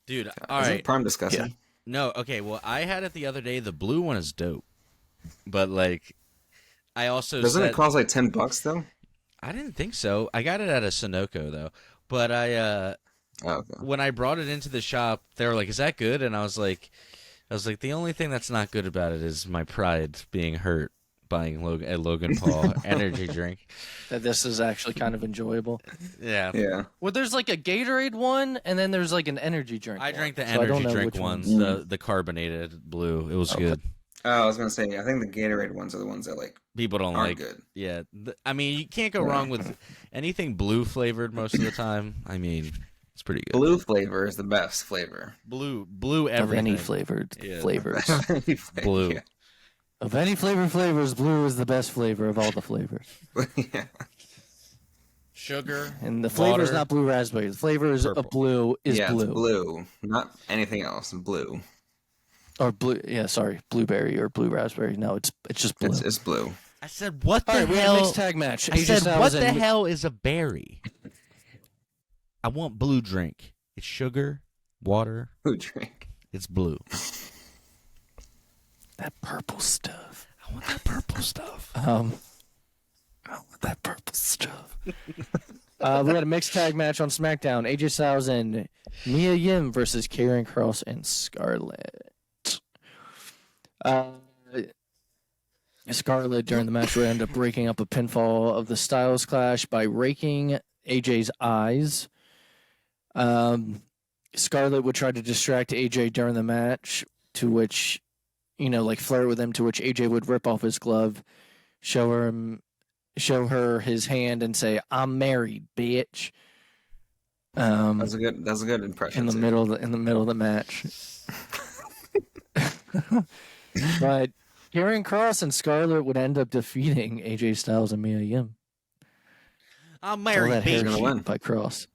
Speaker 1: Dude, all right.
Speaker 3: Is it Prime discussing?
Speaker 2: Yeah.
Speaker 1: No, okay, well, I had it the other day. The blue one is dope. But, like, I also
Speaker 3: Doesn't it cost like $10 though?
Speaker 1: I didn't think so. I got it at a Sunoco, though. But when I brought it into the shop, they were like, is that good? And I was like, the only thing that's not good about it is my pride being hurt buying a Logan Paul energy drink.
Speaker 2: That this is actually kind of enjoyable.
Speaker 1: Yeah.
Speaker 3: Yeah.
Speaker 2: Well, there's like a Gatorade one, and then there's like an energy drink.
Speaker 1: I drank the energy drink ones, the carbonated blue. It was good.
Speaker 3: Oh, I was gonna say, I think the Gatorade ones are the ones that like
Speaker 1: people don't
Speaker 3: aren't
Speaker 1: like.
Speaker 3: Good.
Speaker 1: Yeah, I mean, you can't go wrong with anything blue flavored most of the time. I mean, it's pretty good.
Speaker 3: Blue flavor is the best flavor.
Speaker 1: Blue everything.
Speaker 2: Of any flavored flavors.
Speaker 1: Blue.
Speaker 3: Yeah.
Speaker 2: Of any flavors, blue is the best flavor of all the flavors.
Speaker 3: Yeah.
Speaker 1: Sugar.
Speaker 2: And the flavor is not blue raspberry. The flavor is
Speaker 1: Purple.
Speaker 2: of blue is
Speaker 3: Yeah,
Speaker 2: blue.
Speaker 3: it's blue, not anything else. Blue.
Speaker 2: Or blue. Yeah, sorry, blueberry or blue raspberry. No, it's just blue.
Speaker 3: It's blue.
Speaker 1: I said, what the
Speaker 2: All right, we have a
Speaker 1: hell?
Speaker 2: mixed tag match.
Speaker 1: I
Speaker 2: AJ
Speaker 1: said,
Speaker 2: Styles
Speaker 1: what the
Speaker 2: and-
Speaker 1: hell is a berry? I want blue drink. It's sugar, water.
Speaker 3: Blue drink.
Speaker 1: It's blue.
Speaker 2: That purple stuff.
Speaker 1: I want that purple stuff.
Speaker 2: I want that purple stuff. We had a mixed tag match on SmackDown. AJ Styles and Mia Yim versus Karrion Kross and Scarlett. Scarlett during the match would end up breaking up a pinfall of the Styles Clash by raking AJ's eyes. Scarlett would try to distract AJ during the match, to which, like flirt with him, to which AJ would rip off his glove, show her his hand, and say, "I'm married, bitch."
Speaker 3: That's a good impression.
Speaker 2: In the middle of the match. But Karrion Kross and Scarlett would end up defeating AJ Styles and Mia Yim.
Speaker 1: I'm
Speaker 2: All
Speaker 1: married,
Speaker 2: that hair
Speaker 1: bitch.
Speaker 3: Gonna win.
Speaker 2: by Kross.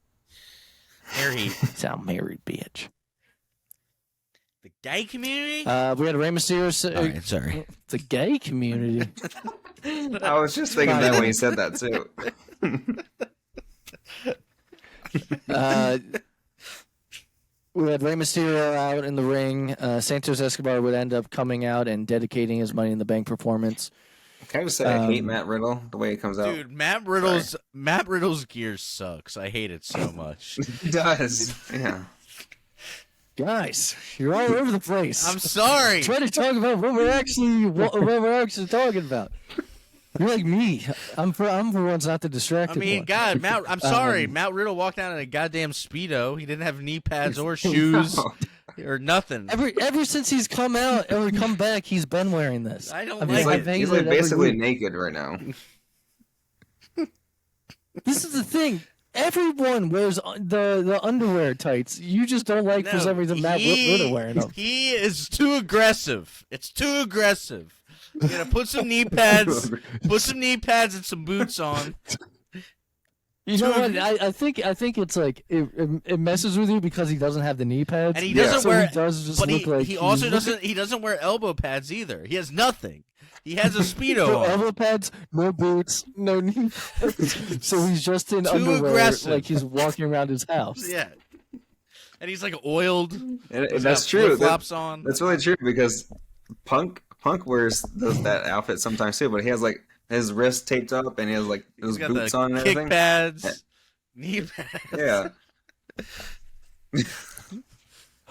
Speaker 1: Married.
Speaker 2: I'm married, bitch.
Speaker 1: The gay community?
Speaker 2: We had a Rey Mysterio.
Speaker 1: All right, sorry.
Speaker 2: The gay community.
Speaker 3: I was just thinking that when you said that too.
Speaker 2: We had Rey Mysterio out in the ring. Santos Escobar would end up coming out and dedicating his Money in the Bank performance.
Speaker 3: Can I just say I hate Matt Riddle the way he comes out?
Speaker 1: Dude, Matt Riddle's gear sucks. I hate it so much.
Speaker 3: He does. Yeah.
Speaker 2: Guys, you're all over the place.
Speaker 1: I'm sorry.
Speaker 2: Try to talk about what we're actually talking about. You're like me. I'm for once not the
Speaker 1: I
Speaker 2: distracted
Speaker 1: mean,
Speaker 2: one.
Speaker 1: God, I'm sorry. Matt Riddle walked out in a goddamn Speedo. He didn't have knee pads or shoes or nothing.
Speaker 2: Ever since he's come out or come back, he's been wearing this.
Speaker 1: I don't
Speaker 3: He's
Speaker 1: like
Speaker 3: like,
Speaker 1: it.
Speaker 3: he's like basically naked right now.
Speaker 2: This is the thing. Everyone wears the underwear tights. You just don't like for some reason Matt Riddle wearing them.
Speaker 1: He is too aggressive. It's too aggressive. You gotta put some knee pads, and some boots on.
Speaker 2: You know what? I think it's like it messes with you because he doesn't have the knee pads.
Speaker 1: And he doesn't
Speaker 2: so
Speaker 1: wear.
Speaker 2: He does just
Speaker 1: but
Speaker 2: look like
Speaker 1: he also doesn't. He doesn't wear elbow pads either. He has nothing. He has a Speedo
Speaker 2: No
Speaker 1: on.
Speaker 2: elbow pads, no boots, no knee pads. So he's just in underwear,
Speaker 1: aggressive.
Speaker 2: like he's walking around his house.
Speaker 1: Yeah. And he's like oiled.
Speaker 3: And
Speaker 1: He's
Speaker 3: that's
Speaker 1: got
Speaker 3: true.
Speaker 1: Flip-flops on.
Speaker 3: That's really true because Punk wears that outfit sometimes too, but he has like his wrist taped up and he has like those
Speaker 1: He's got
Speaker 3: boots
Speaker 1: the
Speaker 3: on and
Speaker 1: kick
Speaker 3: everything.
Speaker 1: pads, knee pads.
Speaker 3: Yeah.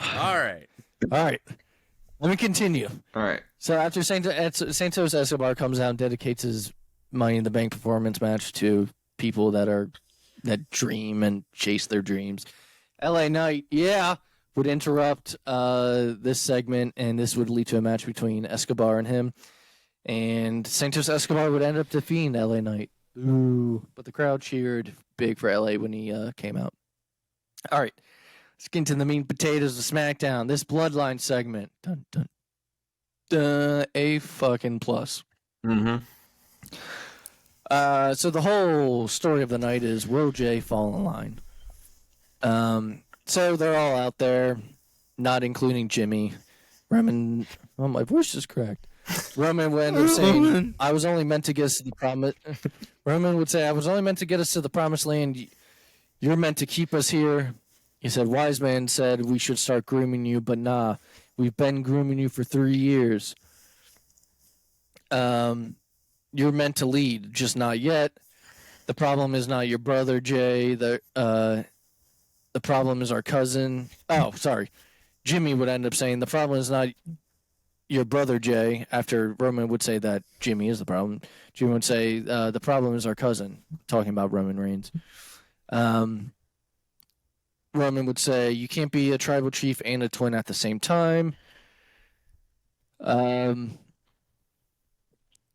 Speaker 1: All right.
Speaker 2: All right, let me continue.
Speaker 3: All right.
Speaker 2: So after Santos Escobar comes out and dedicates his Money in the Bank performance match to people that dream and chase their dreams, LA Knight, would interrupt this segment, and this would lead to a match between Escobar and him. And Santos Escobar would end up defeating LA Knight. Ooh, but the crowd cheered big for LA when he came out. All right, let's get into the meat and potatoes of SmackDown. This Bloodline segment. Dun, dun, dun, A fucking plus.
Speaker 3: Mm-hmm.
Speaker 2: So the whole story of the night is, will Jay fall in line? So they're all out there. not including Jimmy. Roman, oh, my voice is cracked. Roman would end up saying, I was only meant to get us to the promise. Roman would say, I was only meant to get us to the promised land. You're meant to keep us here. He said, wise man said we should start grooming you, but nah, we've been grooming you for 3 years. You're meant to lead, just not yet. The problem is not your brother, Jay. The problem is our cousin. Oh, sorry. Jimmy would end up saying, the problem is not your brother, Jay. After Roman would say that Jimmy is the problem, Jimmy would say, the problem is our cousin, talking about Roman Reigns. Roman would say, you can't be a tribal chief and a twin at the same time. In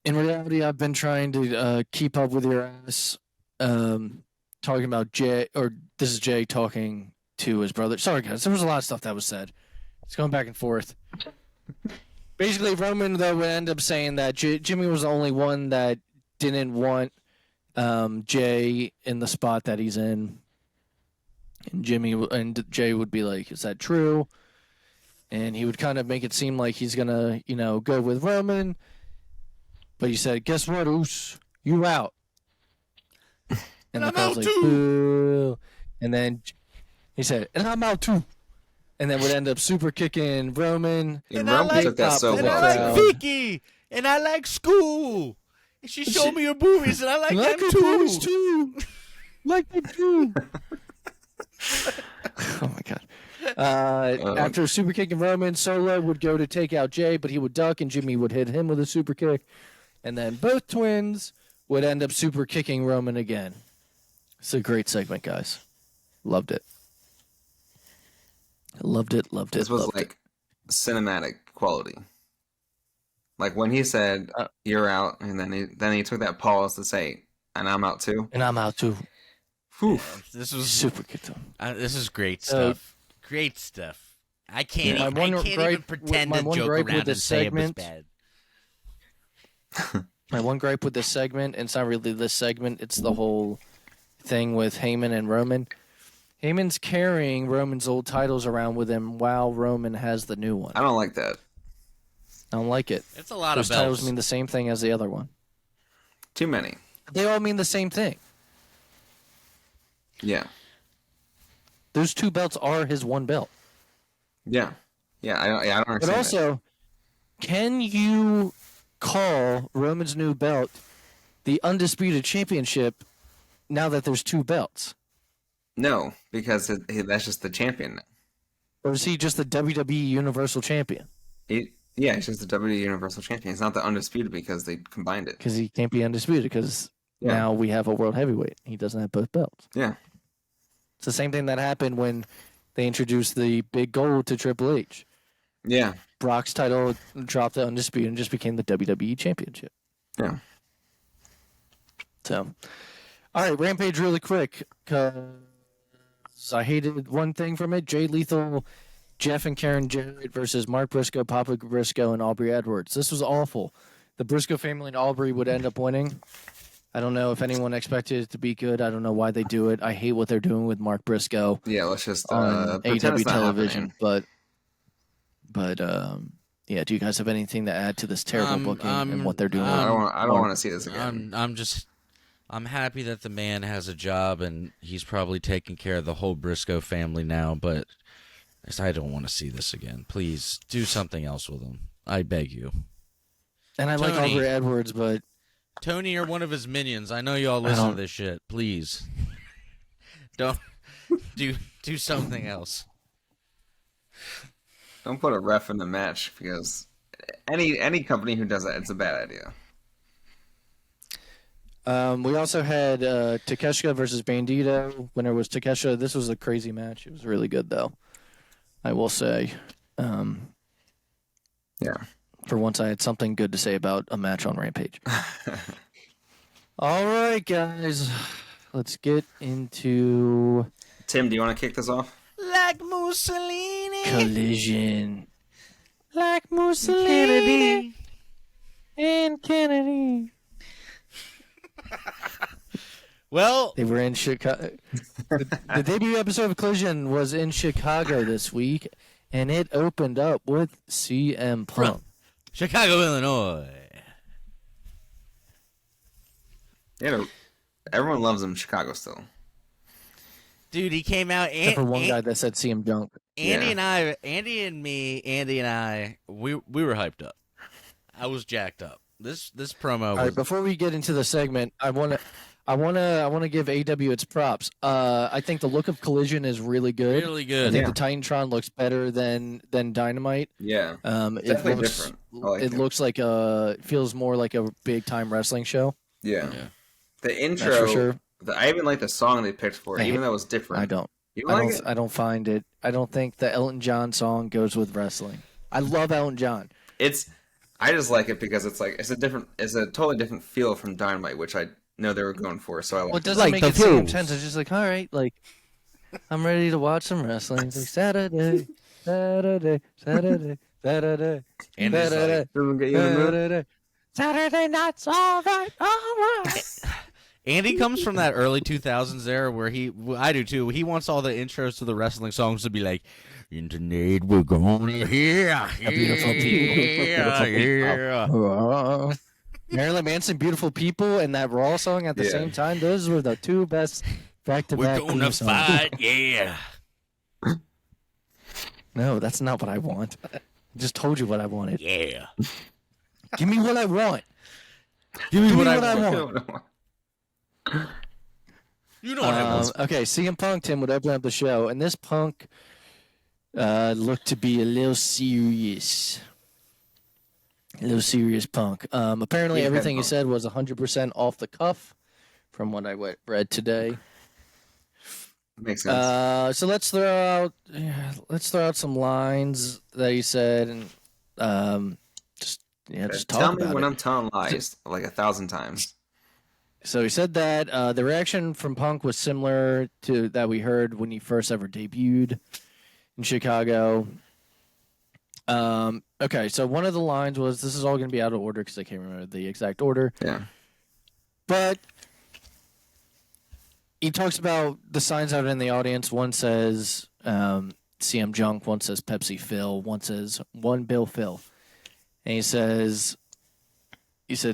Speaker 2: reality, I've been trying to keep up with your ass. Talking about Jay, or this is Jay talking to his brother. Sorry, guys, there was a lot of stuff that was said. It's going back and forth. Basically, Roman, though, would end up saying that Jimmy was the only one that didn't want Jay in the spot that he's in. And Jay would be like, is that true? And he would kind of make it seem like he's going to, go with Roman. But he said, guess what, Oos? You out. And the crowd's like, boo. And then he said, and I'm out too. And then would end up super kicking Roman.
Speaker 3: And Roman took that so
Speaker 1: well.
Speaker 3: well.
Speaker 1: And I like Vicky. And I like school. And she showed me her boobies, and I like them too.
Speaker 2: Like them too. Oh, my God. After super kicking Roman, Solo would go to take out Jay, but he would duck, and Jimmy would hit him with a super kick. And then both twins would end up super kicking Roman again. It's a great segment, guys. Loved it. Loved it.
Speaker 3: This was like cinematic quality. Like when he said, you're out, and then he took that pause to say, and I'm out too.
Speaker 2: And I'm out too.
Speaker 1: Yeah, this was
Speaker 2: super good.
Speaker 1: This is great stuff. Great stuff. I can't even pretend to joke around and say it was bad.
Speaker 2: My one gripe with this segment, and it's not really this segment, it's the whole thing with Heyman and Roman. Heyman's carrying Roman's old titles around with him while Roman has the new one.
Speaker 3: I don't like that.
Speaker 2: I don't like it.
Speaker 1: It's a lot
Speaker 2: Those
Speaker 1: of belts.
Speaker 2: titles mean the same thing as the other one.
Speaker 3: Too many.
Speaker 2: They all mean the same thing.
Speaker 3: Yeah.
Speaker 2: Those two belts are his one belt.
Speaker 3: Yeah. Yeah, I don't understand.
Speaker 2: But also, can you call Roman's new belt the Undisputed Championship now that there's two belts?
Speaker 3: No, because that's just the champion now.
Speaker 2: Or is he just the WWE Universal Champion?
Speaker 3: Yeah, he's just the WWE Universal Champion. He's not the Undisputed because they combined it.
Speaker 2: Because he can't be undisputed because now we have a World Heavyweight. He doesn't have both belts.
Speaker 3: Yeah.
Speaker 2: It's the same thing that happened when they introduced the big gold to Triple H.
Speaker 3: Yeah.
Speaker 2: Brock's title dropped the Undisputed and just became the WWE Championship.
Speaker 3: Yeah.
Speaker 2: So, all right, Rampage really quick, because I hated one thing from it. Jay Lethal, Jeff and Karen Jarrett versus Mark Briscoe, Papa Briscoe, and Aubrey Edwards. This was awful. The Briscoe family and Aubrey would end up winning. I don't know if anyone expected it to be good. I don't know why they do it. I hate what they're doing with Mark Briscoe.
Speaker 3: Yeah, let's just
Speaker 2: on
Speaker 3: pretend
Speaker 2: AEW
Speaker 3: it's not
Speaker 2: television.
Speaker 3: happening.
Speaker 2: But yeah. Do you guys have anything to add to this terrible booking and what they're doing?
Speaker 3: I don't want to see this again.
Speaker 1: I'm happy that the man has a job and he's probably taking care of the whole Briscoe family now. But I don't want to see this again. Please do something else with him. I beg you.
Speaker 2: And I like Aubrey Edwards, but
Speaker 1: Tony or one of his minions. I know y'all listen to this shit. Please, don't do something else.
Speaker 3: Don't put a ref in the match because any company who does that, it's a bad idea.
Speaker 2: We also had Takeshita versus Bandito. Winner was Takeshita. This was a crazy match. It was really good, though. I will say.
Speaker 3: Yeah.
Speaker 2: For once, I had something good to say about a match on Rampage. All right, guys. Let's get into...
Speaker 3: Tim, do you want to kick this off?
Speaker 1: Like Mussolini.
Speaker 2: Collision. Like Mussolini. And Kennedy.
Speaker 1: Well,
Speaker 2: they were in Chicago. The debut episode of Collision was in Chicago this week, and it opened up with CM Punk.
Speaker 1: Chicago, Illinois.
Speaker 3: Yeah, everyone loves him in Chicago still.
Speaker 1: Dude, he came out.
Speaker 2: Except for one guy that said CM Junk.
Speaker 1: Andy and I, we were hyped up. I was jacked up. This promo.
Speaker 2: All right, before we get into the segment, I want to give AEW its props. I think the look of Collision is really good.
Speaker 1: Really
Speaker 2: I
Speaker 1: good.
Speaker 2: think the Titantron looks better than Dynamite.
Speaker 3: Yeah,
Speaker 2: It
Speaker 3: definitely
Speaker 2: looks
Speaker 3: different. I like
Speaker 2: it
Speaker 3: it.
Speaker 2: looks like feels more like a big time wrestling show.
Speaker 3: Yeah.
Speaker 1: Yeah.
Speaker 3: The intro.
Speaker 2: That's for sure.
Speaker 3: I even like the song they picked for it, even though it was different.
Speaker 2: I don't.
Speaker 3: You like it?
Speaker 2: I don't find it. I don't think the Elton John song goes with wrestling. I love Elton John.
Speaker 3: I just like it because it's a totally different feel from Dynamite, which I know they were going for. So I
Speaker 2: Well,
Speaker 3: like
Speaker 2: it doesn't
Speaker 1: Like
Speaker 2: make
Speaker 1: the
Speaker 2: it seem
Speaker 1: Fools.
Speaker 2: intense. It's just like, all right, like I'm ready to watch some wrestling. It's like Saturday.
Speaker 1: Andy's like,
Speaker 3: Doesn't get you in the mood?
Speaker 2: Saturday night's all right.
Speaker 1: Andy comes from that early 2000s era where I do too. He wants all the intros to the wrestling songs to be like, "And tonight we're gonna hear
Speaker 2: Beautiful people.
Speaker 1: yeah."
Speaker 2: Marilyn Manson, Beautiful People, and that Raw song at the
Speaker 3: Yeah.
Speaker 2: same time. Those were the two best
Speaker 1: We're
Speaker 2: back-to-back
Speaker 1: gonna
Speaker 2: theme songs.
Speaker 1: fight, yeah.
Speaker 2: No, that's not what I want. I just told you what I wanted.
Speaker 1: Yeah.
Speaker 2: Give me what I want.
Speaker 1: Give me what I
Speaker 2: want.
Speaker 1: want. You know what I want.
Speaker 2: Okay, CM Punk, Tim, would open up the show, and this Punk looked to be a little serious. A little serious Punk. Apparently,
Speaker 3: Yeah,
Speaker 2: everything he
Speaker 3: Punk.
Speaker 2: said was 100% off the cuff, from what I read today.
Speaker 3: Makes sense.
Speaker 2: So let's throw out some lines that he said, and just talk
Speaker 3: Tell me
Speaker 2: about
Speaker 3: when
Speaker 2: it.
Speaker 3: I'm telling lies like 1,000 times.
Speaker 2: So he said that the reaction from Punk was similar to that we heard when he first ever debuted in Chicago. Okay, so one of the lines was, "This is all going to be out of order because I can't remember the exact order."
Speaker 3: Yeah.
Speaker 2: But he talks about the signs out in the audience. One says CM Junk, one says Pepsi Phil, one says One Bill Phil. And he said,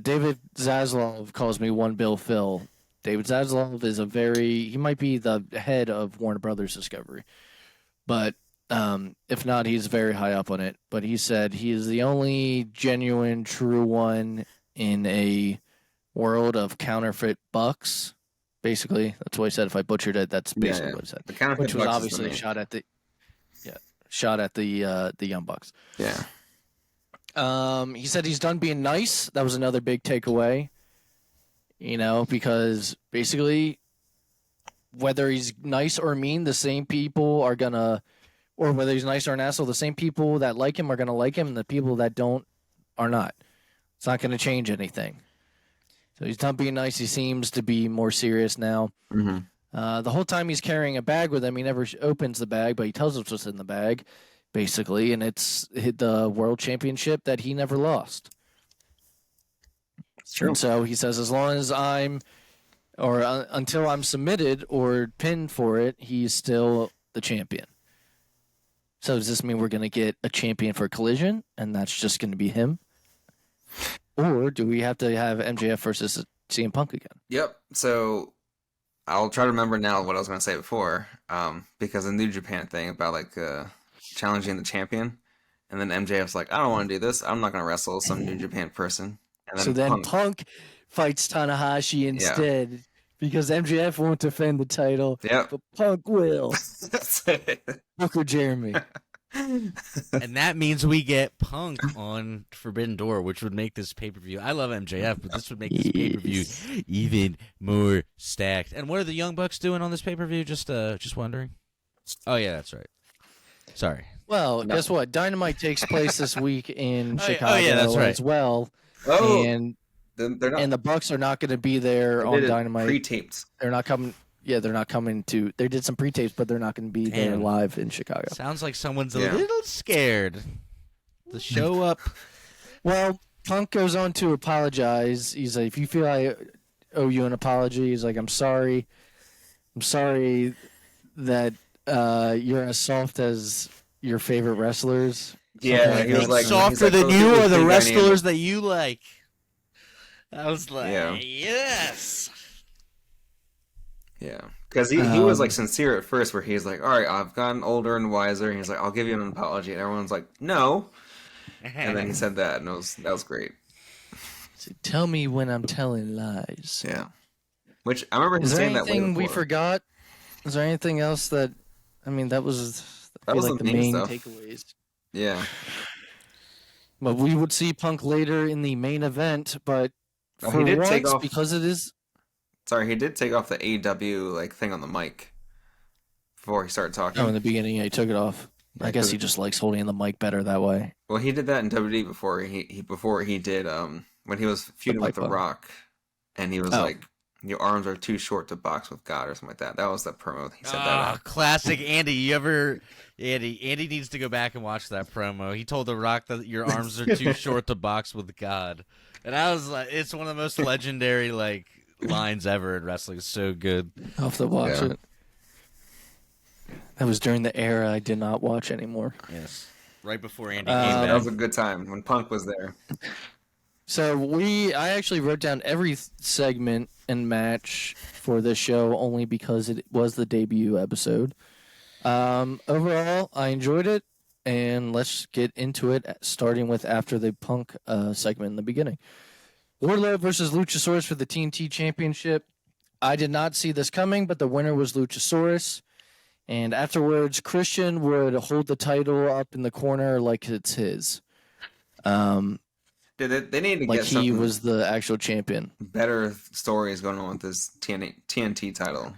Speaker 2: David Zaslav calls me One Bill Phil. David Zaslav is he might be the head of Warner Brothers Discovery. But if not, he's very high up on it. But he said he is the only genuine, true one in a world of counterfeit bucks. Basically, that's what he said. If I butchered it, that's basically what he said.
Speaker 3: The counterfeit
Speaker 2: Which was
Speaker 3: bucks is
Speaker 2: obviously
Speaker 3: the
Speaker 2: a
Speaker 3: main.
Speaker 2: shot at the Young Bucks.
Speaker 3: Yeah.
Speaker 2: He said he's done being nice. That was another big takeaway. Because basically, whether he's nice or mean, the same people are gonna, or whether he's nice or an asshole, the same people that like him are gonna like him, and the people that don't are not. It's not gonna change anything. So he's done being nice. He seems to be more serious now.
Speaker 3: Mm-hmm.
Speaker 2: The whole time he's carrying a bag with him, he never opens the bag, but he tells us what's in the bag, basically, and it's the world championship that he never lost.
Speaker 3: It's true.
Speaker 2: And so he says, as long as until I'm submitted or pinned for it, he's still the champion. So does this mean we're going to get a champion for Collision, and that's just going to be him? Or do we have to have MJF versus CM Punk again?
Speaker 3: Yep. So I'll try to remember now what I was going to say before, because the New Japan thing about challenging the champion, and then MJF's like, I don't want to do this. I'm not going to wrestle some New Japan person. And then
Speaker 2: Punk fights Tanahashi instead because MJF won't defend the title,
Speaker 3: Yep.
Speaker 2: but Punk will.
Speaker 3: That's it.
Speaker 2: Booker Jeremy.
Speaker 1: And that means we get Punk on Forbidden Door, which would make this pay-per-view. I love MJF, but this would make this pay-per-view even more stacked. And what are the Young Bucks doing on this pay-per-view? Just wondering. Oh yeah, that's right. Sorry.
Speaker 2: Well, guess what? Dynamite takes place this week in Chicago
Speaker 1: that's right.
Speaker 2: as well.
Speaker 3: Oh,
Speaker 2: And
Speaker 3: they're not.
Speaker 2: the Bucks are not going to be there on Dynamite.
Speaker 3: Pre-taped.
Speaker 2: They're not coming. Yeah, they're not coming to. They did some pre-tapes, but they're not going to be there
Speaker 1: Damn.
Speaker 2: live in Chicago.
Speaker 1: Sounds like someone's a
Speaker 3: Yeah.
Speaker 1: little scared to show up.
Speaker 2: Well, Punk goes on to apologize. He's like, if you feel I owe you an apology, he's like, I'm sorry. I'm sorry that you're as soft as your favorite wrestlers.
Speaker 3: Yeah, he was
Speaker 1: Being
Speaker 3: like
Speaker 1: softer than
Speaker 3: "Those
Speaker 1: you
Speaker 3: people
Speaker 1: or the
Speaker 3: think I need
Speaker 1: wrestlers
Speaker 3: it."
Speaker 1: that you like. I was like,
Speaker 3: Yeah.
Speaker 1: yes.
Speaker 3: Yeah, because he was like
Speaker 2: Um,
Speaker 3: sincere at first, where he's like, "All right, I've gotten older and wiser," and he's like, "I'll give you an apology," and everyone's like, "No," and then he said that, and that was great.
Speaker 2: so tell me when I'm telling lies.
Speaker 3: Yeah, which I remember him
Speaker 2: Is there
Speaker 3: saying that way
Speaker 2: anything we
Speaker 3: before.
Speaker 2: forgot? Is there anything else that? I mean, that was I
Speaker 3: That
Speaker 2: feel
Speaker 3: was
Speaker 2: like
Speaker 3: the
Speaker 2: the
Speaker 3: main
Speaker 2: main
Speaker 3: stuff.
Speaker 2: takeaways.
Speaker 3: Yeah,
Speaker 2: But we would see Punk later in the main event. But
Speaker 3: oh,
Speaker 2: for
Speaker 3: he did take
Speaker 2: once,
Speaker 3: off.
Speaker 2: because it is
Speaker 3: Sorry, he did take off the AEW like thing on the mic before he started talking.
Speaker 2: in the beginning, yeah, he took it off.
Speaker 3: Yeah,
Speaker 2: I guess
Speaker 3: 'cause-
Speaker 2: he just likes holding the mic better that way.
Speaker 3: well, he did that in WWE before he did when he was feuding with The
Speaker 2: Pipeline.
Speaker 3: Rock, and he was
Speaker 2: Oh.
Speaker 3: like, "Your arms are too short to box with God" or something like that. That was the promo. He said that. On.
Speaker 1: Classic Andy. Andy needs to go back and watch that promo. He told The Rock that your arms are too short to box with God. And I was like, it's one of the most legendary like lines ever in wrestling. It's so good.
Speaker 2: I'll have to watch
Speaker 3: Yeah.
Speaker 2: it. That was during the era I did not watch anymore.
Speaker 1: Yes. Right before Andy
Speaker 2: Um,
Speaker 1: came
Speaker 3: That
Speaker 1: back.
Speaker 3: was a good time when Punk was there.
Speaker 2: So I actually wrote down every segment and match for this show only because it was the debut episode. Overall, I enjoyed it, and let's get into it, starting with after the Punk segment in the beginning. Wardlow versus Luchasaurus for the TNT Championship. I did not see this coming, but the winner was Luchasaurus. And afterwards, Christian would hold the title up in the corner like it's his.
Speaker 3: Dude, they need to
Speaker 2: Like
Speaker 3: get
Speaker 2: he
Speaker 3: something
Speaker 2: was the actual champion.
Speaker 3: better stories going on with this TNT title.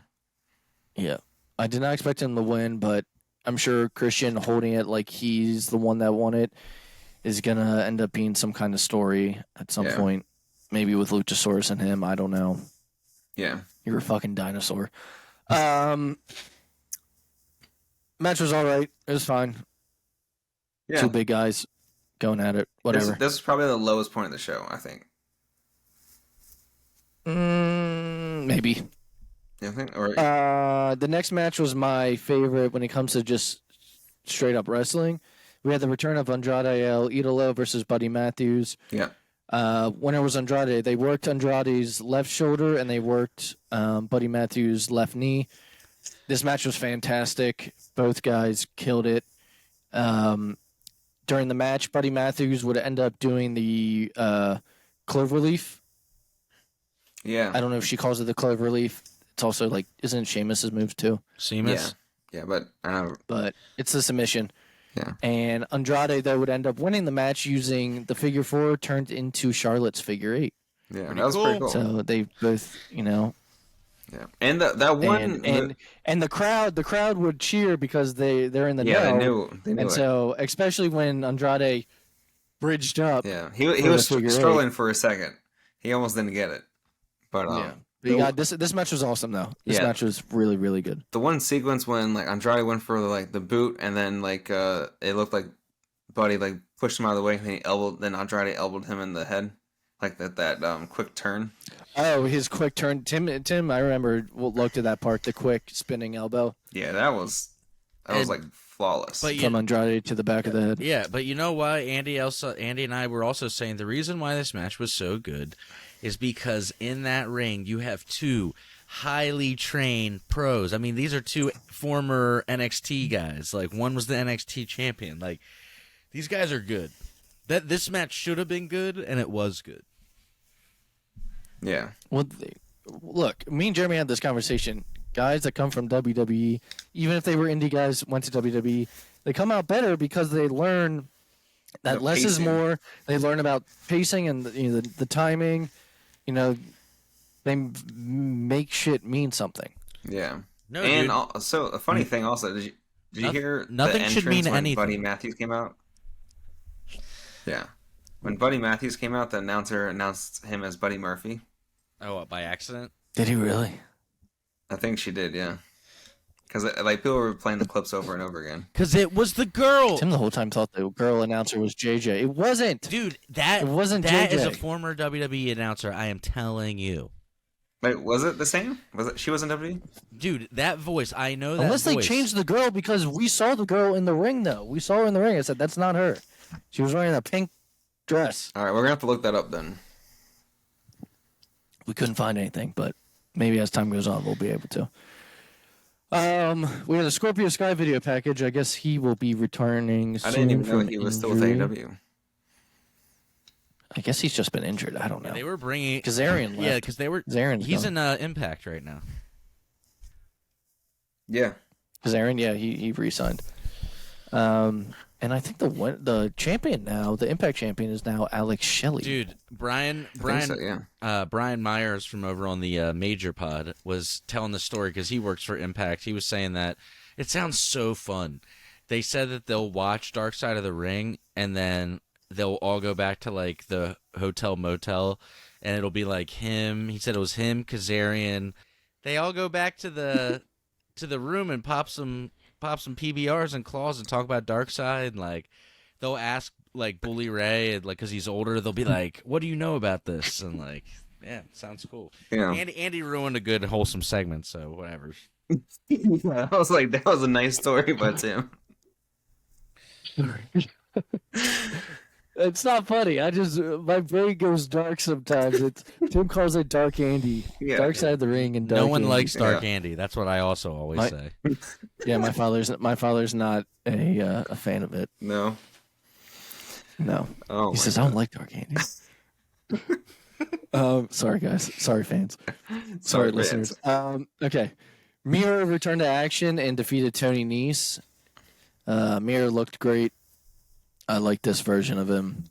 Speaker 2: Yeah. I did not expect him to win, but I'm sure Christian holding it like he's the one that won it is going to end up being some kind of story at some
Speaker 3: Yeah.
Speaker 2: point. Maybe with Luchasaurus and him. I don't know.
Speaker 3: Yeah.
Speaker 2: You're a fucking dinosaur. Match was all right. It was fine.
Speaker 3: Yeah.
Speaker 2: Two big guys going at it. Whatever.
Speaker 3: This is probably the lowest point of the show, I think.
Speaker 2: Maybe.
Speaker 3: You think? Or
Speaker 2: The next match was my favorite when it comes to just straight up wrestling. We had the return of Andrade El Idolo versus Buddy Matthews.
Speaker 3: yeah.
Speaker 2: Winner was Andrade. They worked Andrade's left shoulder and they worked Buddy Matthews' left knee. This match was fantastic. Both guys killed it. During the match, Buddy Matthews would end up doing the cloverleaf.
Speaker 3: Yeah.
Speaker 2: I don't know if she calls it the cloverleaf. It's also like, isn't it Sheamus's move too?
Speaker 1: Seamus.
Speaker 3: Yeah, but I don't know.
Speaker 2: But it's the submission.
Speaker 3: Yeah.
Speaker 2: And Andrade, though, would end up winning the match using the figure four turned into Charlotte's figure eight.
Speaker 3: Yeah,
Speaker 1: Pretty
Speaker 3: that was pretty
Speaker 1: cool.
Speaker 3: cool.
Speaker 2: So they both,
Speaker 3: Yeah. And that one
Speaker 2: and the crowd would cheer because they're in the
Speaker 3: yeah,
Speaker 2: know.
Speaker 3: they knew
Speaker 2: And
Speaker 3: it.
Speaker 2: so, especially when Andrade bridged up.
Speaker 3: Yeah. He
Speaker 2: for
Speaker 3: was
Speaker 2: the figure eight.
Speaker 3: struggling for a second. He almost didn't get it. But
Speaker 2: Yeah. But you got this match was awesome though. This
Speaker 3: Yeah.
Speaker 2: match was really, really good.
Speaker 3: the one sequence when like Andrade went for like the boot and then like it looked like Buddy like pushed him out of the way and then Andrade elbowed him in the head. Like that quick turn.
Speaker 2: Oh, his quick turn. Tim, I remember looked at that part, the quick spinning elbow
Speaker 3: Yeah, that was
Speaker 1: And-
Speaker 3: like flawless.
Speaker 1: But
Speaker 2: from Andrade to the back of the head.
Speaker 1: Yeah, but you know why Andy and I were also saying the reason why this match was so good is because in that ring you have two highly trained pros. I mean, these are two former NXT guys. Like one was the NXT champion. Like these guys are good. This match should have been good, and it was good.
Speaker 3: yeah.
Speaker 2: Well, look, me and Jeremy had this conversation. Guys that come from WWE, even if they were indie guys, went to WWE, they come out better because they learn that
Speaker 3: The
Speaker 2: less is
Speaker 3: pacing.
Speaker 2: more. They learn about pacing and the timing. They make shit mean something.
Speaker 3: Yeah.
Speaker 1: No,
Speaker 3: And
Speaker 1: dude.
Speaker 3: also a funny thing also, did you hear
Speaker 1: Nothing
Speaker 3: the
Speaker 1: should mean
Speaker 3: entrance when
Speaker 1: anything.
Speaker 3: Buddy Matthews came out? Yeah. When Buddy Matthews came out, the announcer announced him as Buddy Murphy.
Speaker 1: Oh, what, by accident?
Speaker 2: Did he really?
Speaker 3: I think she did, yeah. Because like people were playing the clips over and over again.
Speaker 1: Because it was the girl.
Speaker 2: Tim the whole time thought the girl announcer was JJ. It wasn't.
Speaker 1: Dude, that
Speaker 2: It wasn't
Speaker 1: that is a
Speaker 2: JJ.
Speaker 1: former WWE announcer, I am telling you.
Speaker 3: Wait, was it the same? Was it? She was in WWE?
Speaker 1: Dude, that voice, I know that
Speaker 2: Unless they
Speaker 1: voice.
Speaker 2: changed the girl, because we saw the girl in the ring, though. We saw her in the ring. I said, that's not her. She was wearing a pink dress.
Speaker 3: All right, we're gonna have to look that up then.
Speaker 2: We couldn't find anything, but maybe as time goes on, we'll be able to. We had a Scorpio Sky video package. I guess he will be returning soon.
Speaker 3: I didn't even know
Speaker 2: from
Speaker 3: he was still with
Speaker 2: injury.
Speaker 3: AEW.
Speaker 2: I guess he's just been injured. I don't know.
Speaker 1: They were bringing
Speaker 2: Kazarian left.
Speaker 1: Yeah, because they were.
Speaker 2: Kazarian's
Speaker 1: He's
Speaker 2: gone.
Speaker 1: in Impact right now.
Speaker 3: Yeah.
Speaker 2: Kazarian, yeah, he re-signed. And I think the champion now, the Impact champion, is now Alex Shelley.
Speaker 1: Dude, Brian,
Speaker 3: So, yeah.
Speaker 1: Brian Myers from over on the Major Pod was telling the story because he works for Impact. He was saying that it sounds so fun. They said that they'll watch Dark Side of the Ring and then they'll all go back to like the hotel motel, and it'll be like him. He said it was him, Kazarian. They all go back to the room and pop some PBRs and claws and talk about Dark Side. And like they'll ask like Bully Ray, and like because he's older, they'll be like, "What do you know about this?" And like, yeah, sounds cool.
Speaker 3: Yeah.
Speaker 1: Andy ruined a good wholesome segment, so whatever.
Speaker 3: Yeah, I was like, that was a nice story by Tim.
Speaker 2: It's not funny. I just my brain goes dark sometimes. Tim calls it Dark Andy,
Speaker 3: Yeah.
Speaker 2: Dark Side of the Ring, and Dark
Speaker 1: No one
Speaker 2: Andy.
Speaker 1: likes Dark
Speaker 3: Yeah.
Speaker 1: Andy. That's what I also always say.
Speaker 2: Yeah, my father's not a fan of it.
Speaker 3: No.
Speaker 2: No,
Speaker 3: Oh,
Speaker 2: he says I don't like Dark Andy. Sorry guys, sorry fans, sorry listeners. Okay, Mira returned to action and defeated Tony Nese. Mira looked great. I like this version of him.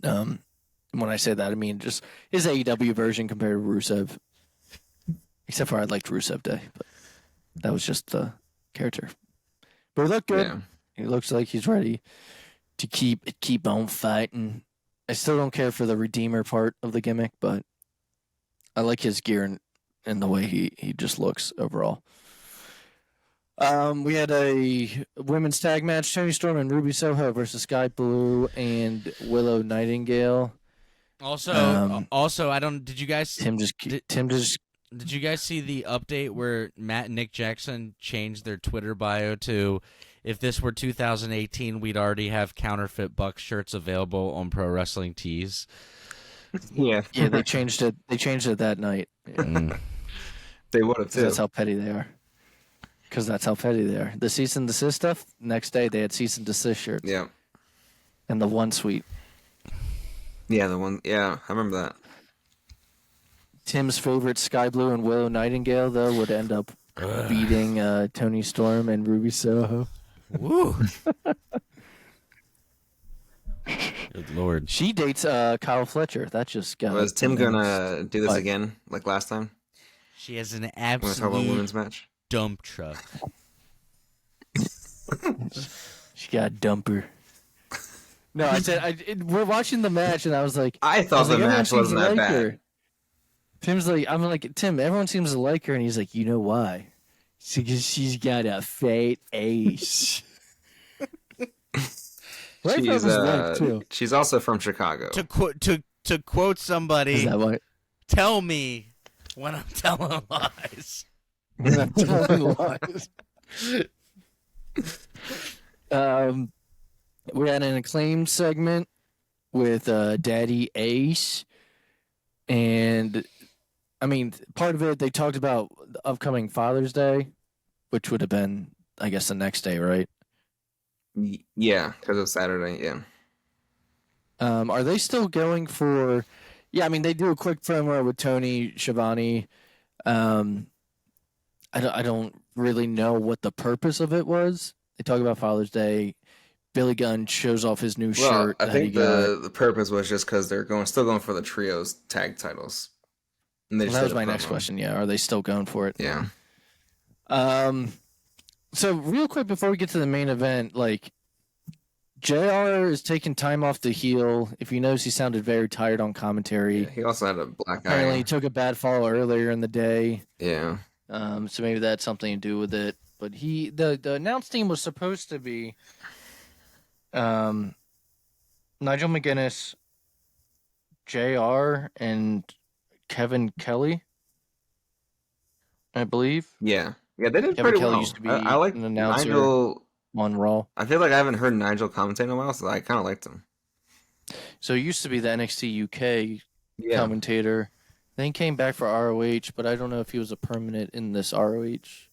Speaker 2: When I say that, I mean just his AEW version compared to Rusev. Except for I liked Rusev Day, but that was just the character. But he looked good.
Speaker 3: Yeah.
Speaker 2: He looks like he's ready to keep on fighting. I still don't care for the Redeemer part of the gimmick, but I like his gear and the way he just looks overall. We had a women's tag match: Toni Storm and Ruby Soho versus Sky Blue and Willow Nightingale.
Speaker 1: Also, I don't. Did you guys?
Speaker 2: Tim just
Speaker 1: Did you guys see the update where Matt and Nick Jackson changed their Twitter bio to, if this were 2018, we'd already have counterfeit Bucks shirts available on Pro Wrestling Tees?
Speaker 3: Yeah.
Speaker 2: yeah, they changed it. They changed it that night. Yeah.
Speaker 3: They would have too.
Speaker 2: That's how petty they are. Because that's how petty they are. The cease and desist stuff. Next day they had cease and desist shirts.
Speaker 3: Yeah.
Speaker 2: And the one suite.
Speaker 3: Yeah, the one. Yeah, I remember that.
Speaker 2: Tim's favorite Sky Blue and Willow Nightingale though would end up beating Toni Storm and Ruby Soho.
Speaker 1: Woo! Good lord.
Speaker 2: She dates Kyle Fletcher. That just got.
Speaker 3: Was Tim gonna do this again, like last time?
Speaker 1: She has an
Speaker 3: When we talk about
Speaker 1: absolute
Speaker 3: women's match.
Speaker 1: dump truck.
Speaker 2: She got a dumper. No, I said we're watching the match, and I was like,
Speaker 3: I thought the
Speaker 2: everyone
Speaker 3: match
Speaker 2: seems
Speaker 3: wasn't
Speaker 2: to
Speaker 3: that
Speaker 2: like
Speaker 3: bad.
Speaker 2: her. Tim's like, I'm like, Tim, everyone seems to like her, and he's like, you know why? Because she's got a fat ace. Right from his leg, too.
Speaker 3: She's also from Chicago.
Speaker 1: To quote somebody,
Speaker 2: Is that why?
Speaker 1: tell me when I'm telling lies.
Speaker 2: We're not telling lies. We had an Acclaim segment with Daddy Ace, and I mean, part of it they talked about the upcoming Father's Day, which would have been, I guess, the next day, right?
Speaker 3: Yeah, because it's Saturday. Yeah.
Speaker 2: Are they still going for? Yeah, I mean, they do a quick promo with Tony Schiavone. I don't really know what the purpose of it was. They talk about Father's Day. Billy Gunn shows off his new shirt.
Speaker 3: I think the purpose was just because they're still going for the trios tag titles. And they
Speaker 2: Well,
Speaker 3: just
Speaker 2: that
Speaker 3: did
Speaker 2: was
Speaker 3: a
Speaker 2: my next
Speaker 3: promo.
Speaker 2: question. Yeah, are they still going for it?
Speaker 3: Yeah.
Speaker 2: So real quick before we get to the main event, like JR is taking time off the heel. If you notice, he sounded very tired on commentary.
Speaker 3: Yeah, he also had a black
Speaker 2: Apparently, he
Speaker 3: eye.
Speaker 2: took a bad fall earlier in the day.
Speaker 3: Yeah.
Speaker 2: So maybe that's something to do with it. But the announce team was supposed to be Nigel McGuinness, JR, and Kevin Kelly, I believe.
Speaker 3: Yeah, yeah, they did
Speaker 2: Kevin
Speaker 3: pretty
Speaker 2: Kelly
Speaker 3: well.
Speaker 2: used to
Speaker 3: I
Speaker 2: be
Speaker 3: like
Speaker 2: an announcer
Speaker 3: Nigel.
Speaker 2: on Raw.
Speaker 3: I feel like I haven't heard Nigel commentate in a while, so I kind of liked him.
Speaker 2: So he used to be the NXT UK
Speaker 3: Yeah,
Speaker 2: commentator. Then he came back for ROH, but I don't know if he was a permanent in this ROH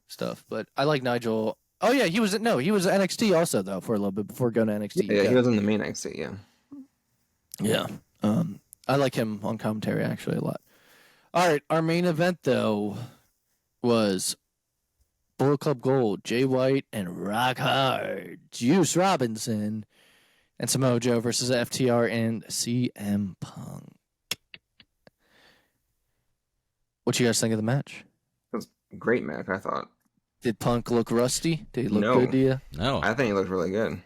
Speaker 2: stuff. But I like Nigel. Oh yeah, he was NXT also though for a little bit before going to NXT
Speaker 3: yeah, he
Speaker 2: UK.
Speaker 3: was in the main XT. Yeah,
Speaker 2: Yeah. I like him on commentary actually a lot. All right, our main event though was Bullet Club Gold, Jay White and Rock Hard, Juice Robinson, and Samoa Joe versus FTR and CM Punk. What you guys think of the match?
Speaker 3: it was a great match. I thought.
Speaker 2: Did Punk look rusty? Did he look
Speaker 3: No.
Speaker 2: good to you?
Speaker 1: No,
Speaker 3: I think he looked really good.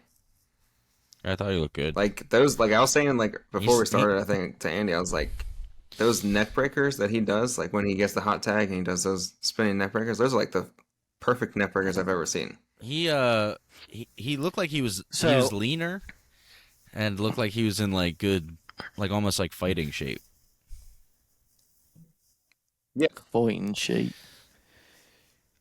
Speaker 1: I thought he looked good.
Speaker 3: Like those, like I was saying, like before we
Speaker 1: He's-
Speaker 3: started, I think to Andy, I was like, those neck breakers that he does, like when he gets the hot tag and he does those spinning neck breakers, those are like the perfect neck breakers I've ever seen.
Speaker 1: He looked like he was leaner, and looked like he was in like good, like almost like fighting shape.
Speaker 2: Fighting shape.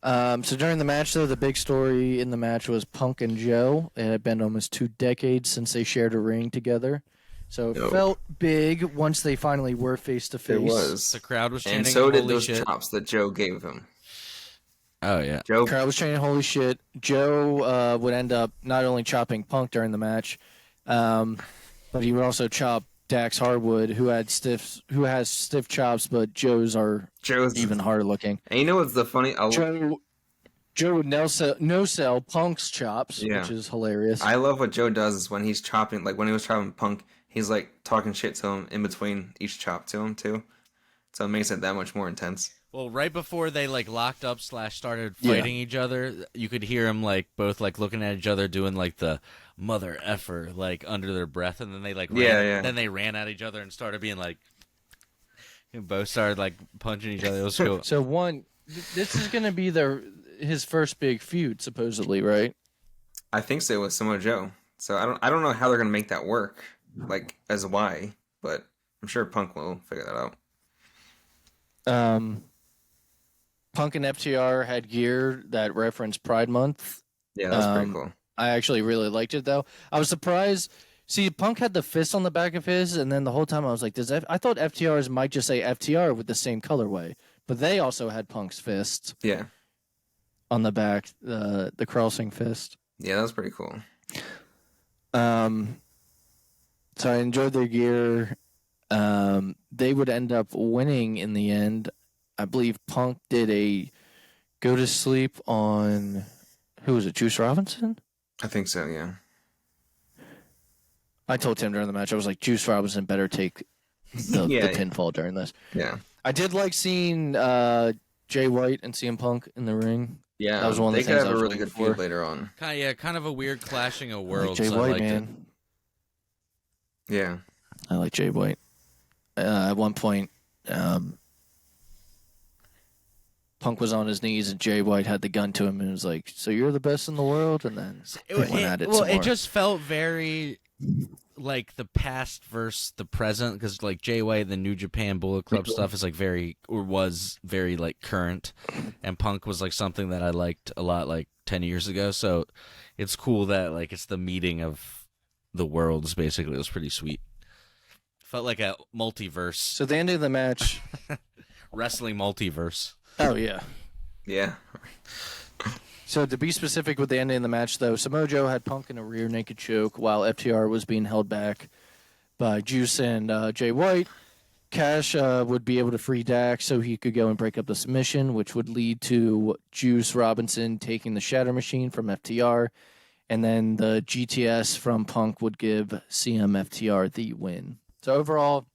Speaker 2: So during the match, though, the big story in the match was Punk and Joe. It had been almost 2 decades since they shared a ring together. So it felt big once they finally were face to face.
Speaker 3: It was,
Speaker 1: The crowd was chanting,
Speaker 3: and so did
Speaker 1: "Holy
Speaker 3: those
Speaker 1: shit."
Speaker 3: chops that Joe gave him.
Speaker 1: Oh yeah,
Speaker 3: Joe,
Speaker 2: The crowd was chanting "Holy shit!" Joe would end up not only chopping Punk during the match, but he would also chop Dax Harwood, who has stiff chops, but Joe's even harder looking.
Speaker 3: And you know what's the funny?
Speaker 2: Joe would no sell Punk's chops, which is hilarious.
Speaker 3: I love what Joe does is when he's chopping, like when he was chopping Punk, he's like talking shit to him in between each chop to him too, so it makes it that much more intense.
Speaker 1: Well, right before they like locked up / started fighting each other, you could hear them like both like looking at each other, doing like the mother effer like under their breath, and then they like then they ran at each other and started being like, and both started like punching each other. It was cool.
Speaker 2: So this is going to be his first big feud, supposedly, right?
Speaker 3: I think so with Samoa Joe. So I don't know how they're gonna make that work, like as why, but I'm sure Punk will figure that out.
Speaker 2: Punk and FTR had gear that referenced Pride Month.
Speaker 3: Yeah, that's pretty cool.
Speaker 2: I actually really liked it, though. I was surprised. See, Punk had the fist on the back of his, and then the whole time I was like, I thought FTR's might just say FTR with the same colorway, but they also had Punk's fist.
Speaker 3: Yeah.
Speaker 2: On the back, the crossing fist.
Speaker 3: Yeah, that was pretty cool.
Speaker 2: So I enjoyed their gear. They would end up winning in the end. I believe Punk did a go to sleep on, who was it, Juice Robinson?
Speaker 3: I think so, yeah.
Speaker 2: I told Tim during the match, I was like, Juice Robinson better take the pinfall during this.
Speaker 3: Yeah.
Speaker 2: I did like seeing Jay White and CM Punk in the ring.
Speaker 3: Yeah,
Speaker 2: that was one of the
Speaker 3: they could
Speaker 2: things
Speaker 3: have
Speaker 2: I was
Speaker 3: a really
Speaker 2: waiting
Speaker 3: good feud
Speaker 2: for.
Speaker 3: later on.
Speaker 1: Kind of a weird clashing of
Speaker 2: I like
Speaker 1: worlds.
Speaker 2: Jay
Speaker 1: I
Speaker 2: White,
Speaker 1: liked it.
Speaker 2: man.
Speaker 3: Yeah.
Speaker 2: I like Jay White. At one point, Punk was on his knees and Jay White had the gun to him and was like, "So you're the best in the world?" And then
Speaker 1: it just felt very like the past versus the present, because like Jay White, the New Japan Bullet Club stuff is like was very like current, and Punk was like something that I liked a lot like 10 years ago. So it's cool that like it's the meeting of the worlds. Basically, it was pretty sweet. Felt like a multiverse.
Speaker 2: So the end of the match,
Speaker 1: wrestling multiverse.
Speaker 2: Oh yeah.
Speaker 3: Yeah.
Speaker 2: So to be specific with the ending of the match, though, Samoa Joe had Punk in a rear naked choke while FTR was being held back by Juice and Jay White. Cash would be able to free Dax so he could go and break up the submission, which would lead to Juice Robinson taking the Shatter Machine from FTR. And then the GTS from Punk would give CM FTR the win. So overall,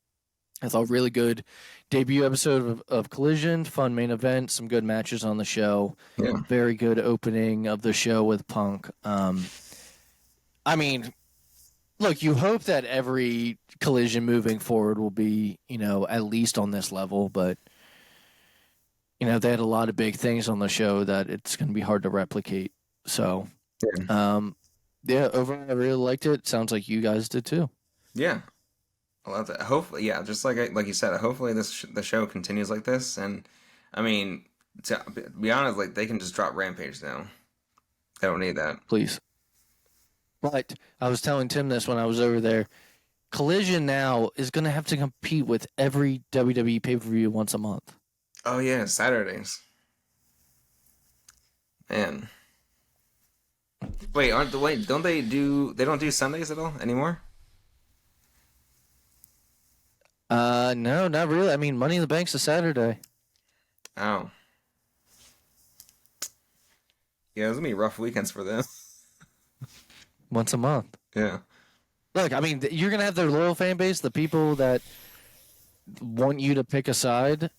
Speaker 2: I thought really good debut episode of Collision, fun main event, some good matches on the show.
Speaker 3: Yeah.
Speaker 2: Very good opening of the show with Punk. I mean, look, you hope that every Collision moving forward will be, at least on this level, but they had a lot of big things on the show that it's going to be hard to replicate. So, overall, I really liked it. Sounds like you guys did too.
Speaker 3: Yeah. Hopefully, yeah, just like you said, hopefully the show continues like this. And I mean, to be honest, like they can just drop Rampage now. They don't need that.
Speaker 2: Please. But I was telling Tim this when I was over there. Collision now is going to have to compete with every WWE pay-per-view once a month.
Speaker 3: Oh yeah, Saturdays. Man. Wait, don't they don't do Sundays at all anymore?
Speaker 2: No, not really. I mean, Money in the Bank's a Saturday.
Speaker 3: Oh. Yeah, those gonna be rough weekends for them.
Speaker 2: Once a month.
Speaker 3: Yeah.
Speaker 2: Look, I mean, you're going to have their loyal fan base, the people that want you to pick a side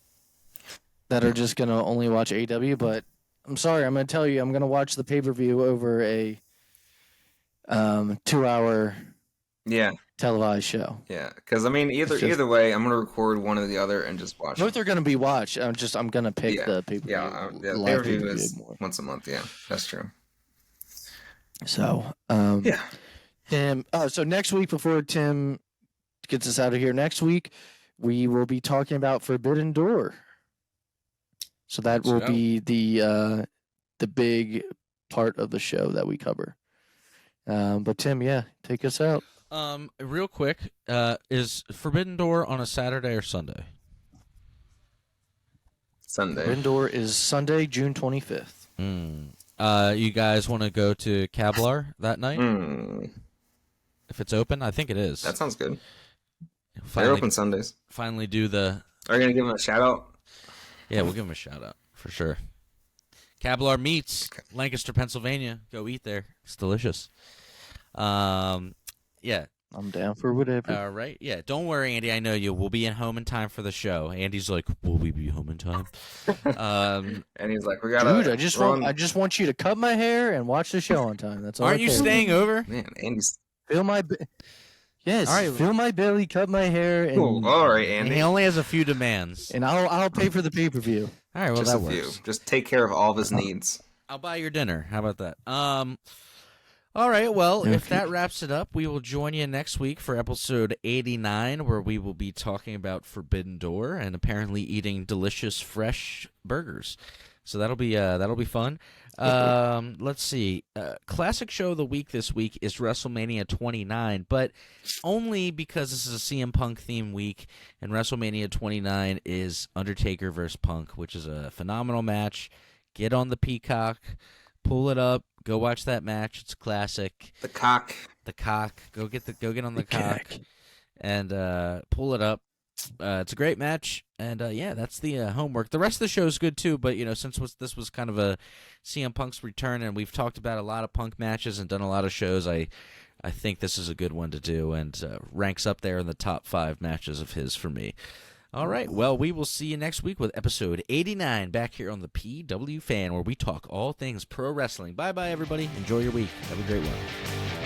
Speaker 2: that are just going to only watch AEW, but I'm sorry, I'm going to tell you, I'm going to watch the pay-per-view over a 2-hour
Speaker 3: Yeah.
Speaker 2: televised show.
Speaker 3: Yeah, because I mean, either way, I'm gonna record one or the other and just watch.
Speaker 2: Both are going to be watched. I'm going to pick the pay-per-view.
Speaker 3: The pay-per-view is more. Once a month. Yeah, that's true.
Speaker 2: So,
Speaker 3: yeah.
Speaker 2: Tim. So next week, before Tim gets us out of here, next week we will be talking about Forbidden Door. So that will be the big part of the show that we cover. But Tim, yeah, take us out.
Speaker 1: Real quick, is Forbidden Door on a Saturday or Sunday?
Speaker 3: Sunday.
Speaker 2: Forbidden Door is Sunday, June 25th.
Speaker 1: You guys want to go to Cablar that night? If it's open, I think it is.
Speaker 3: That sounds good.
Speaker 1: Finally,
Speaker 3: They're open Sundays.
Speaker 1: Finally do the...
Speaker 3: Are you going to give them a shout-out?
Speaker 1: Yeah, we'll give them a shout-out, for sure. Cablar Meats, Lancaster, Pennsylvania. Go eat there. It's delicious. Yeah.
Speaker 2: I'm down for whatever.
Speaker 1: All right. Yeah. Don't worry, Andy. I know you. We'll be at home in time for the show. Andy's like, will we be home in time?
Speaker 3: And he's like, we got
Speaker 2: Dude, I just want you to cut my hair and watch the show on time. That's all.
Speaker 1: Aren't you staying over?
Speaker 3: Man, Andy's...
Speaker 2: Fill my... Yes, all right. Fill my belly, cut my hair, and...
Speaker 3: Cool. All right, Andy.
Speaker 1: He only has a few demands.
Speaker 2: And I'll pay for the pay-per-view.
Speaker 1: All right, well,
Speaker 3: just
Speaker 1: that
Speaker 3: a
Speaker 1: works.
Speaker 3: few. Just take care of all of his needs.
Speaker 1: I'll buy your dinner. How about that? All right, well, if that wraps it up, we will join you next week for episode 89, where we will be talking about Forbidden Door and apparently eating delicious fresh burgers. So that'll be fun. Let's see. Classic show of the week this week is WrestleMania 29, but only because this is a CM Punk theme week, and WrestleMania 29 is Undertaker versus Punk, which is a phenomenal match. Get on the Peacock, pull it up, go watch that match. It's a classic.
Speaker 3: The cock.
Speaker 1: Go get on the cock, and pull it up. It's a great match, and yeah, that's the homework. The rest of the show is good too, but since this was kind of a CM Punk's return, and we've talked about a lot of Punk matches and done a lot of shows, I think this is a good one to do, and ranks up there in the top 5 matches of his for me. All right, well, we will see you next week with episode 89 back here on the PW Fan, where we talk all things pro wrestling. Bye-bye, everybody. Enjoy your week. Have a great one.